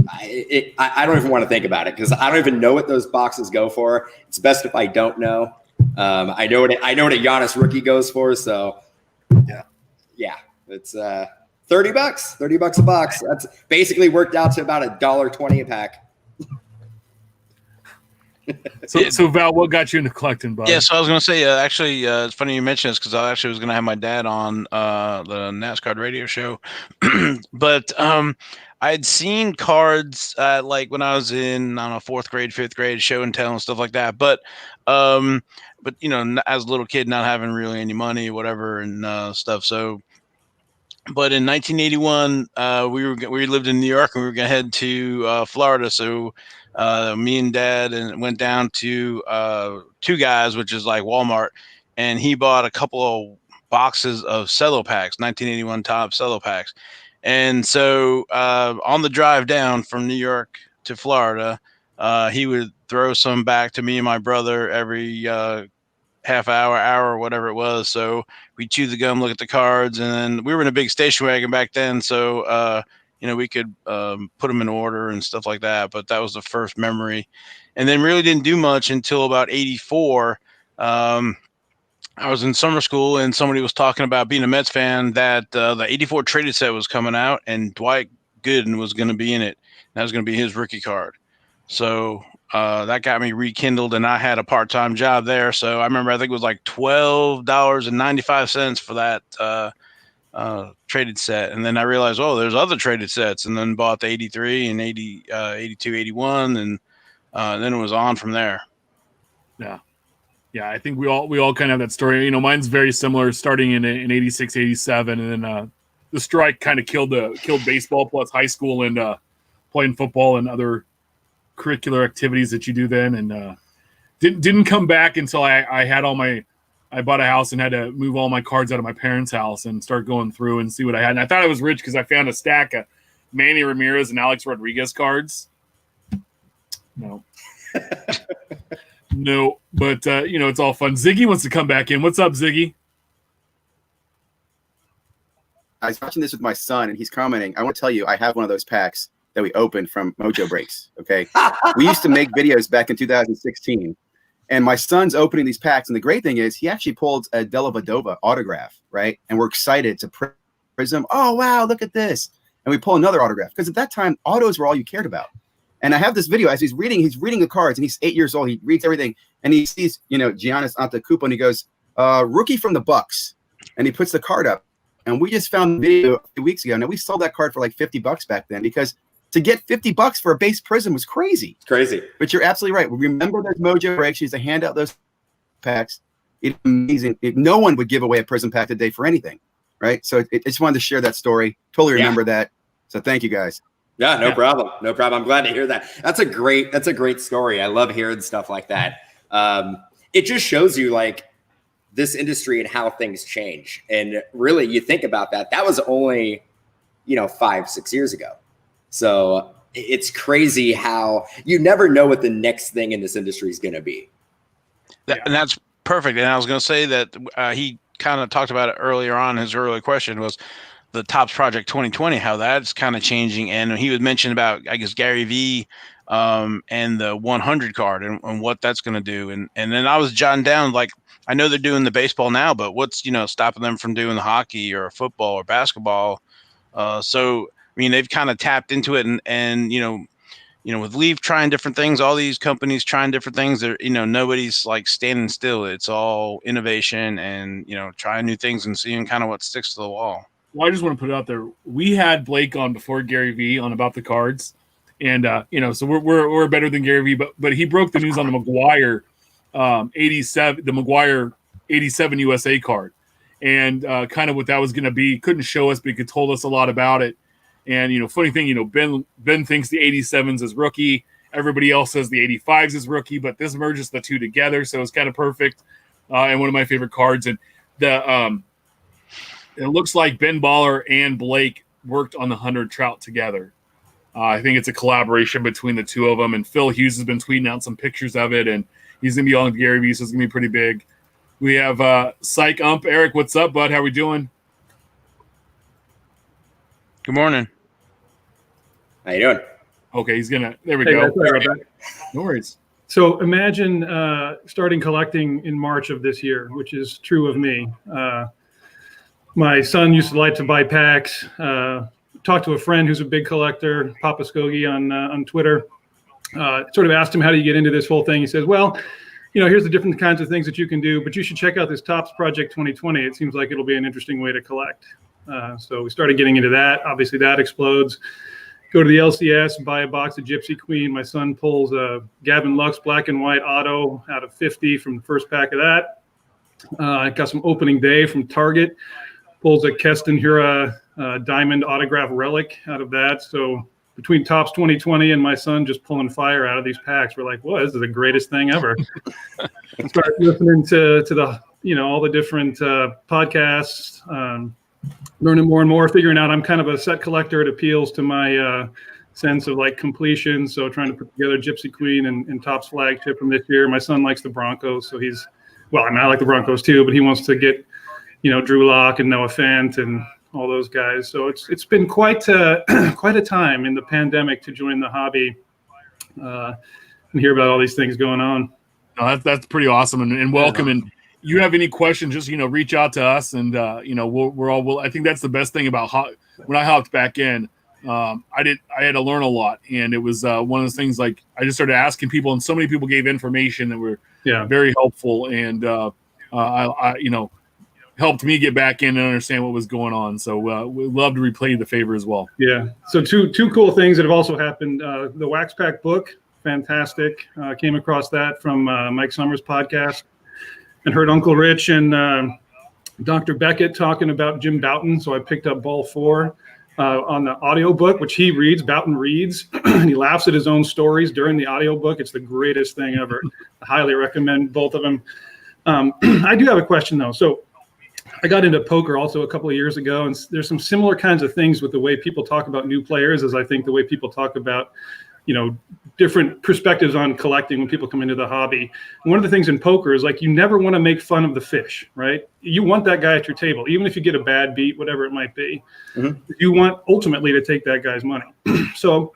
I don't even want to think about it because I don't even know what those boxes go for. It's best if I don't know. I know what a Giannis rookie goes for. So yeah, it's $30, $30 a box. That's basically worked out to about $1.20 a pack. So Val, what got you into collecting, bud? Yeah, so I was going to say, actually, it's funny you mentioned this because I actually was going to have my dad on the NASCAR radio show. But I had seen cards like when I was in, I don't know, 4th grade, 5th grade, show and tell and stuff like that. But as a little kid, not having really any money, whatever, and stuff. So, but in 1981, we lived in New York and we were going to head to Florida. So me and Dad went down to Two Guys, which is like Walmart, and he bought a couple of boxes of cello packs, 1981 top cello packs. And so on the drive down from New York to Florida, he would throw some back to me and my brother every half hour, whatever it was. So we chew the gum, look at the cards, and then we were in a big station wagon back then. So, we could put them in order and stuff like that. But that was the first memory. And then really didn't do much until about 84. I was in summer school and somebody was talking about being a Mets fan that the 84 traded set was coming out and Dwight Gooden was going to be in it. That was going to be his rookie card. So that got me rekindled, and I had a part-time job there. So I remember, I think it was like $12.95 for that traded set. And then I realized, there's other traded sets, and then bought the 83 and 80, 82, 81. And then it was on from there. Yeah. Yeah. I think we all kind of have that story. Mine's very similar, starting in 86, 87. And then the strike kind of killed baseball plus high school and playing football and other curricular activities that you do then, and didn't come back until I had I bought a house and had to move all my cards out of my parents' house and start going through and see what I had. And I thought I was rich because I found a stack of Manny Ramirez and Alex Rodriguez cards. No, no, but it's all fun. Ziggy wants to come back in. What's up, Ziggy? I was watching this with my son, and he's commenting. I want to tell you, I have one of those packs that we opened from Mojo Breaks. Okay. We used to make videos back in 2016, and my son's opening these packs. And the great thing is he actually pulled a Della Vadova autograph, right? And we're excited to Prism. Oh, wow, look at this. And we pull another autograph because at that time, autos were all you cared about. And I have this video as he's reading the cards, and he's 8 years old. He reads everything, and he sees, Giannis Antetokounmpo, and he goes, rookie from the Bucks. And he puts the card up. And we just found the video a few weeks ago. Now, we sold that card for like $50 back then because to get $50 for a base Prism was crazy. Crazy. But you're absolutely right. Remember those Mojo Breaks used to hand out those packs. It's amazing. No one would give away a Prism pack today for anything, right? So I just wanted to share that story. Totally remember that. So thank you guys. Yeah, no problem. No problem. I'm glad to hear that. That's a great story. I love hearing stuff like that. It just shows you like this industry and how things change. And really, you think about that. That was only, 5-6 years ago. So it's crazy how you never know what the next thing in this industry is going to be. And that's perfect. And I was going to say that he kind of talked about it earlier on. His earlier question was the Topps Project 2020, how that's kind of changing. And he was mentioning about, I guess, Gary V and the 100 card and what that's going to do. And then I was jotting down, like, I know they're doing the baseball now, but what's, stopping them from doing the hockey or football or basketball? So, I mean, they've kind of tapped into it and with Leaf trying different things, all these companies trying different things, nobody's like standing still. It's all innovation and, trying new things and seeing kind of what sticks to the wall. Well, I just want to put it out there. We had Blake on before Gary V on About the Cards. And, so we're better than Gary V, but he broke the news on the McGuire 87, the McGuire 87 USA card, and kind of what that was going to be. Couldn't show us, but he could told us a lot about it. And, funny thing, Ben thinks the 87s is rookie. Everybody else says the 85s is rookie, but this merges the two together. So it's kind of perfect. And one of my favorite cards. And it looks like Ben Baller and Blake worked on the 100 Trout together. I think it's a collaboration between the two of them. And Phil Hughes has been tweeting out some pictures of it, and he's going to be on with Gary Vee, so it's going to be pretty big. We have Psych Ump. Eric, what's up, bud? How we doing? Good morning. How you doing? Okay, he's going to – there we go. No worries. So imagine starting collecting in March of this year, which is true of me. My son used to like to buy packs. Talked to a friend who's a big collector, Papa Skogie on Twitter. Sort of asked him, how do you get into this whole thing? He says, well, here's the different kinds of things that you can do, but you should check out this Topps Project 2020. It seems like it'll be an interesting way to collect. So we started getting into that. Obviously, that explodes. Go to the LCS, buy a box of Gypsy Queen. My son pulls a Gavin Lux black and white auto out of 50 from the first pack of that. I got some opening day from Target. Pulls a Keston Hura diamond autograph relic out of that. So between Topps 2020 and my son just pulling fire out of these packs, we're like, "What? This is the greatest thing ever." Start listening to the all the different podcasts, learning more and more, figuring out I'm kind of a set collector. It appeals to my sense of like completion. So trying to put together Gypsy Queen and Topps flagship from this year. My son likes the Broncos, so I like the Broncos too, but he wants to get Drew Lock and Noah Fant and all those guys. So it's been quite a time in the pandemic to join the hobby and hear about all these things going on. No, that's pretty awesome and welcome. Yeah. And you have any questions, just reach out to us, and we'll I think that's the best thing about when I hopped back in. I had to learn a lot, and it was one of those things, like I just started asking people, and so many people gave information that were very helpful, and I helped me get back in and understand what was going on. So we'd love to replay the favor as well. Yeah. So two cool things that have also happened. The Wax Pack book, fantastic. Came across that from Mike Sommer's podcast, and heard Uncle Rich and Dr. Beckett talking about Jim Bouton. So I picked up Ball 4 on the audiobook, which he reads. Bouton reads, and he laughs at his own stories during the audiobook. It's the greatest thing ever. I highly recommend both of them. I do have a question, though. So I got into poker also a couple of years ago, and there's some similar kinds of things with the way people talk about new players as I think the way people talk about, different perspectives on collecting when people come into the hobby. And one of the things in poker is like you never want to make fun of the fish, right? You want that guy at your table, even if you get a bad beat, whatever it might be. Mm-hmm. You want ultimately to take that guy's money. So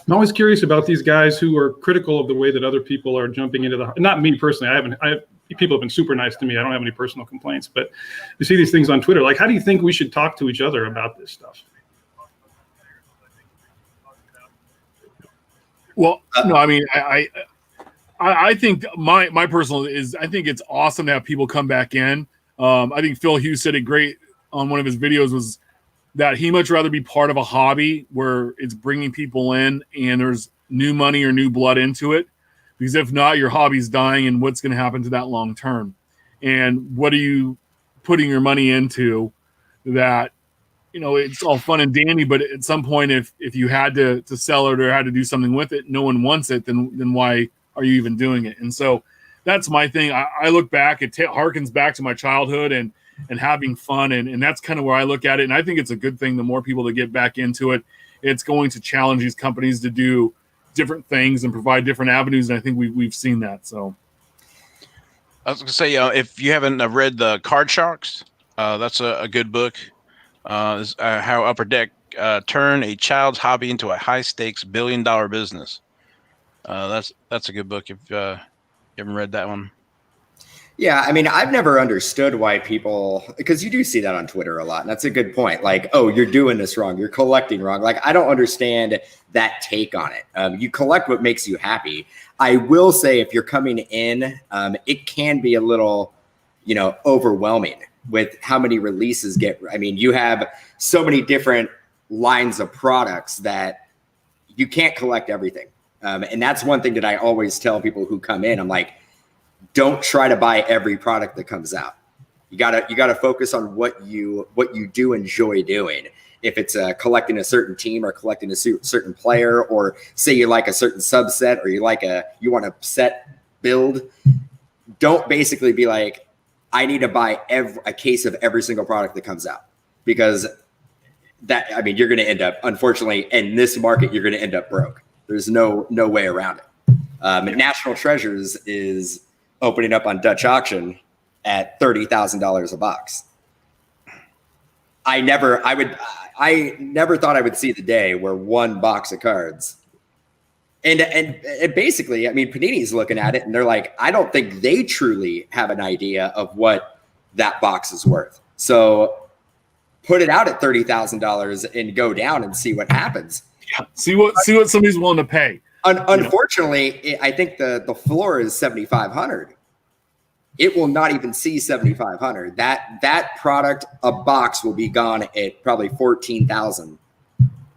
I'm always curious about these guys who are critical of the way that other people are jumping into not me personally. People have been super nice to me. I don't have any personal complaints, but you see these things on Twitter. Like, how do you think we should talk to each other about this stuff? Well, no, I mean, I think my personal is, I think it's awesome to have people come back in. I think Phil Hughes said it great on one of his videos, was that he much rather be part of a hobby where it's bringing people in and there's new money or new blood into it. Because if not, your hobby's dying, and what's going to happen to that long term? And what are you putting your money into that, it's all fun and dandy, but at some point, if you had to sell it or had to do something with it, no one wants it, then why are you even doing it? And so that's my thing. I look back, it harkens back to my childhood and having fun. And that's kind of where I look at it. And I think it's a good thing. The more people that get back into it, it's going to challenge these companies to do different things and provide different avenues, and I think we've seen that. So I was gonna say, if you haven't read the Card Sharks, that's a good book. How Upper Deck turned a child's hobby into a high-stakes billion-dollar business. That's a good book if you haven't read that one. Yeah, I mean, I've never understood why people, because you do see that on Twitter a lot, and that's a good point. Like, oh, you're doing this wrong, you're collecting wrong. Like, I don't understand that take on it. You collect what makes you happy. I will say, if you're coming in, it can be a little, overwhelming with how many releases get. I mean, you have so many different lines of products that you can't collect everything. And that's one thing that I always tell people who come in. I'm like, don't try to buy every product that comes out. You gotta focus on what you do enjoy doing. If it's collecting a certain team or collecting a certain player, or say you like a certain subset, or you want a set build, don't basically be like, I need to buy a case of every single product that comes out, because you're going to end up, unfortunately, in this market, you're going to end up broke. There's no way around it. National Treasures is opening up on Dutch auction at $30,000 a box. I never thought I would see the day where one box of cards, and basically, I mean, Panini's looking at it and they're like, I don't think they truly have an idea of what that box is worth. So put it out at $30,000 and go down and see what happens. Yeah. See what somebody's willing to pay. Unfortunately, I think the floor is 7,500. It will not even see 7,500. That product, a box, will be gone at probably 14,000,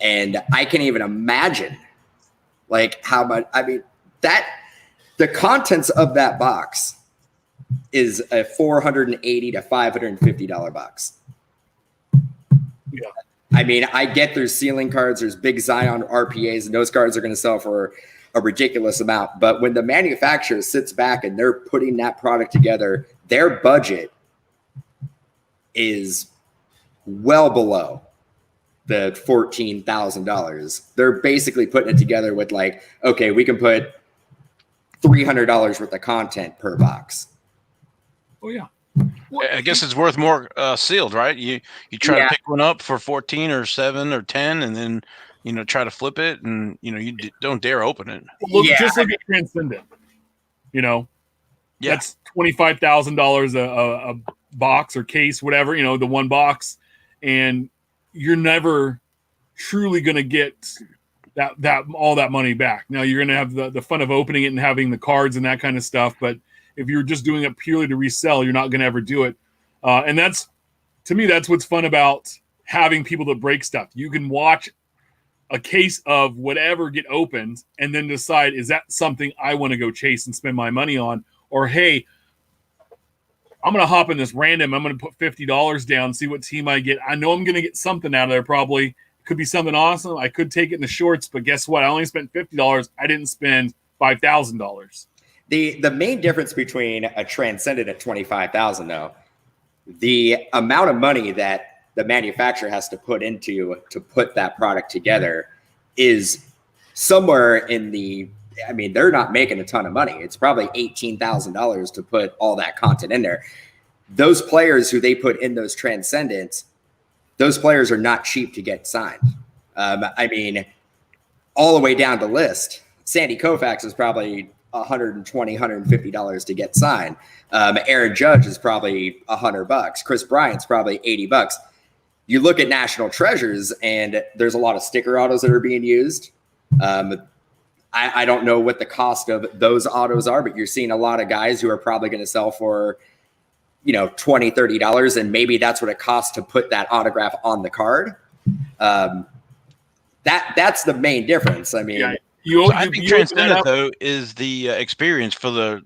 and I can't even imagine like how much. I mean, that the contents of that box is a $480 to $550 box. Yeah. I mean, I get there's ceiling cards, there's big Zion RPAs, and those cards are going to sell for a ridiculous amount. But when the manufacturer sits back and they're putting that product together, their budget is well below the $14,000. They're basically putting it together with like, okay, we can put $300 worth of content per box. Oh yeah. I guess it's worth more sealed, right? You try to pick one up for 14 or 7 or 10, and then try to flip it, and you don't dare open it. Just look at Transcendent. That's $25,000 a box or case, whatever. The one box, and you're never truly going to get that all that money back. Now you're going to have the fun of opening it and having the cards and that kind of stuff, but if you're just doing it purely to resell, you're not going to ever do it. And that's what's fun about having people that break stuff. You can watch a case of whatever get opened and then decide, is that something I want to go chase and spend my money on? Or, hey, I'm going to hop in this random. I'm going to put $50 down, see what team I get. I know I'm going to get something out of there probably. It could be something awesome. I could take it in the shorts, but guess what? I only spent $50. I didn't spend $5,000. The main difference between a Transcendent at $25,000, though, the amount of money that the manufacturer has to put into to put that product together is somewhere in the. I mean, they're not making a ton of money. It's probably $18,000 to put all that content in there. Those players who they put in those Transcendents, those players are not cheap to get signed. I mean, all the way down the list, Sandy Koufax is probably $120, $150 to get signed. Aaron Judge is probably $100. Chris Bryant's probably $80. You look at National Treasures, and there's a lot of sticker autos that are being used. I don't know what the cost of those autos are, but you're seeing a lot of guys who are probably going to sell for, $20, $30, and maybe that's what it costs to put that autograph on the card. That's the main difference. I mean, I think Transcendent though is the experience for the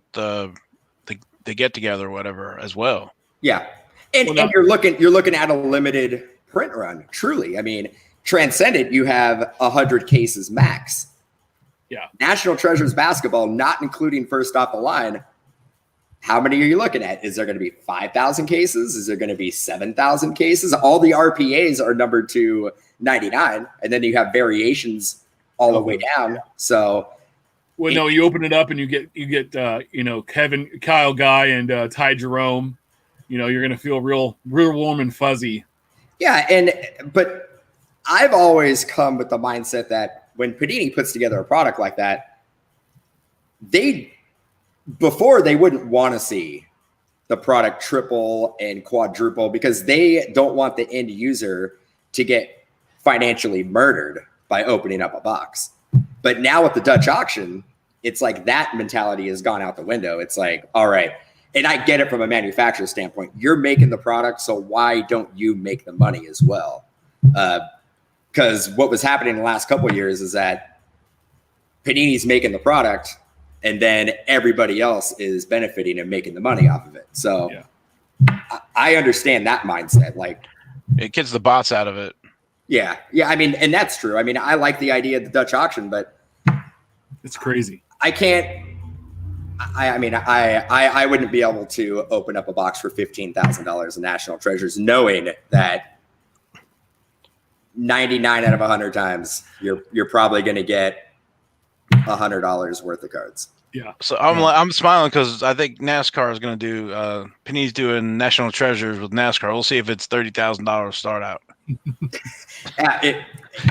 get together or whatever as well. Yeah, and you're looking at a limited print run. Truly, I mean, Transcendent, you have 100 cases max. Yeah, National Treasures basketball, not including first off the line. How many are you looking at? Is there going to be 5,000 cases? Is there going to be 7,000 cases? All the RPAs are numbered to 99, and then you have variations all the way down. So, no, you open it up and you get Kyle Guy and Ty Jerome. You're going to feel real warm and fuzzy. Yeah, but I've always come with the mindset that when Panini puts together a product like that, they wouldn't want to see the product triple and quadruple because they don't want the end user to get financially murdered by opening up a box. But now with the Dutch auction, it's like that mentality has gone out the window. It's like, all right. And I get it from a manufacturer standpoint. You're making the product, so why don't you make the money as well? Because what was happening in the last couple of years is that Panini's making the product, and then everybody else is benefiting and making the money off of it. So I understand that mindset. Like, it gets the bots out of it. Yeah. I mean, and that's true. I mean, I like the idea of the Dutch auction, but it's crazy. I can't. I wouldn't be able to open up a box for $15,000 in National Treasures, knowing that 99 out of 100 times you're probably going to get $100 worth of cards. Yeah. So I'm smiling because I think NASCAR is going to do. Panini's doing National Treasures with NASCAR. We'll see if it's $30,000 start out.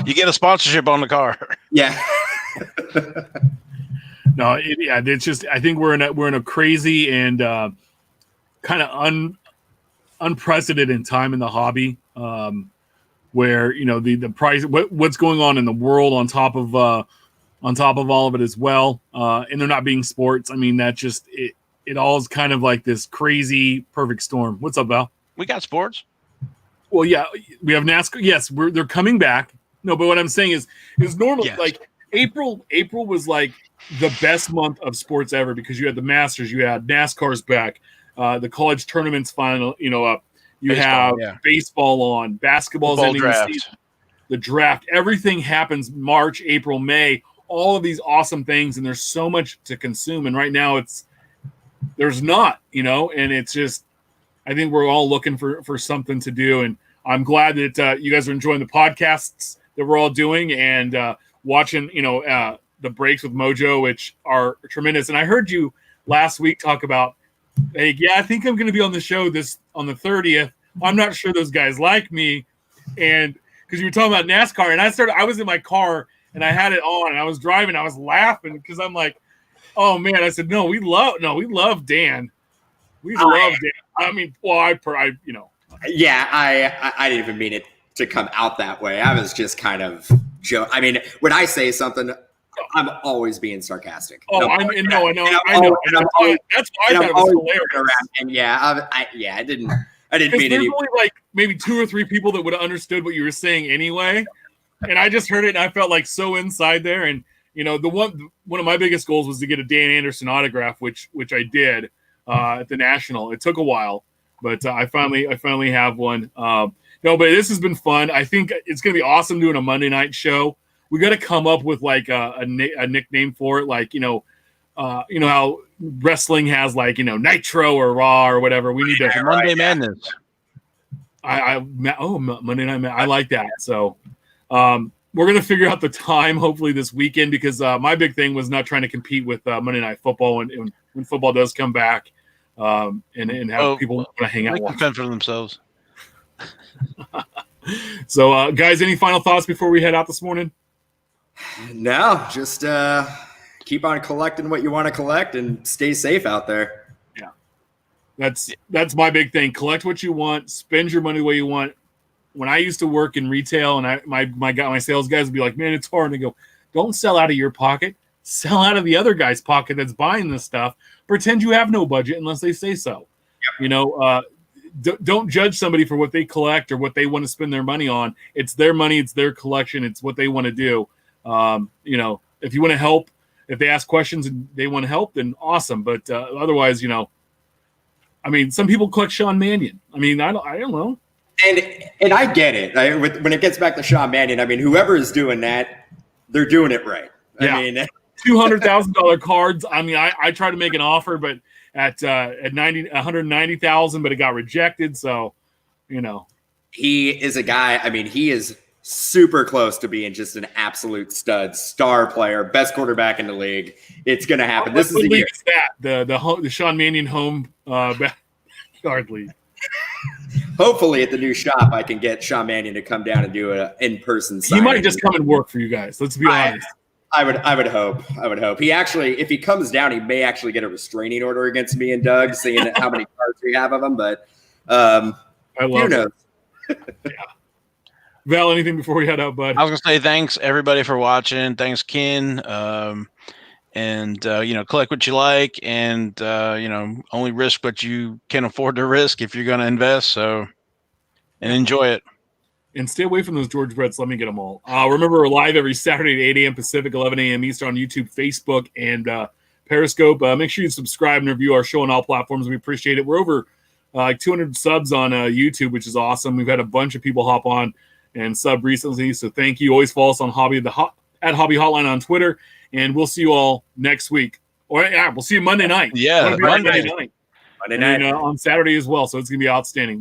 You get a sponsorship on the car. Yeah. No, it's just I think we're in a crazy and kind of unprecedented time in the hobby, where the price, what's going on in the world on top of all of it as well, and they're not being sports. I mean, that just it all is kind of like this crazy perfect storm. What's up, Val? We got sports. Well, yeah, we have NASCAR. Yes, they're coming back. No, but what I'm saying is normal. Yes. Like April was like the best month of sports ever because you had the Masters, you had NASCAR's back, the college tournaments final, up. You have baseball on, basketball's ending the season, the draft. Everything happens March, April, May. All of these awesome things, and there's so much to consume. And right now, there's not, and it's just. I think we're all looking for something to do, and I'm glad that you guys are enjoying the podcasts that we're all doing and watching, the breaks with Mojo, which are tremendous. And I heard you last week talk about, hey, I think I'm going to be on the show on the 30th. I'm not sure those guys like me, and because you were talking about NASCAR, and I was in my car and I had it on, and I was driving, I was laughing because I'm like, oh man, I said, we love Dan. We love Dan. I mean, well, I didn't even mean it to come out that way. I was just kind of joke. I mean, when I say something, I'm always being sarcastic. Oh, I know. That's why I thought it was hilarious. And I didn't mean there's only like maybe 2 or 3 people that would have understood what you were saying anyway, and I just heard it and I felt like so inside there. And one of my biggest goals was to get a Dan Anderson autograph, which I did. At the National. It took a while, but I finally have one. But this has been fun. I think it's going to be awesome doing a Monday night show. We got to come up with like a nickname for it. Like, how wrestling has like, Nitro or Raw or whatever. We need to Monday Madness. Monday Night Madness. I like that. So, we're going to figure out the time hopefully this weekend because my big thing was not trying to compete with Monday Night Football when football does come back. And have people want to hang out. They can fend for themselves. So, guys, any final thoughts before we head out this morning? No, just keep on collecting what you want to collect and stay safe out there. Yeah, that's my big thing. Collect what you want. Spend your money the way you want. When I used to work in retail, and my sales guys would be like, "Man, it's hard." And I go, "Don't sell out of your pocket. Sell out of the other guy's pocket that's buying this stuff. Pretend you have no budget unless they say so. Yep. Don't judge somebody for what they collect or what they want to spend their money on. It's their money. It's their collection. It's what they want to do. If you want to help, if they ask questions and they want to help, then awesome. But otherwise, some people collect Sean Mannion. I don't know. And I get it. When it gets back to Sean Mannion, whoever is doing that, they're doing it right. Yeah. $200,000 cards. I tried to make an offer, but at $190,000, but it got rejected. So, he is a guy. He is super close to being just an absolute stud, star player, best quarterback in the league. It's going to happen. This is the year. The Sean Mannion home backyard league. hopefully at the new shop, I can get Sean Mannion to come down and do an in-person signing. He might just come and work for you guys. Let's be honest. I would hope. He actually, if he comes down, he may actually get a restraining order against me and Doug, seeing how many cards we have of him. But who knows? Yeah. Val, anything before we head out, bud? I was gonna say thanks everybody for watching. Thanks, Ken. Collect what you like, and only risk what you can afford to risk if you're going to invest. So, and enjoy it. And stay away from those George Breds. Let me get them all. Remember, we're live every Saturday at 8 a.m. Pacific, 11 a.m. Eastern on YouTube, Facebook, and Periscope. Make sure you subscribe and review our show on all platforms. We appreciate it. We're over 200 subs on YouTube, which is awesome. We've had a bunch of people hop on and sub recently, so thank you. Always follow us on at Hobby Hotline on Twitter, and we'll see you all next week. Or we'll see you Monday night. Yeah, Monday night. And on Saturday as well, so it's going to be outstanding.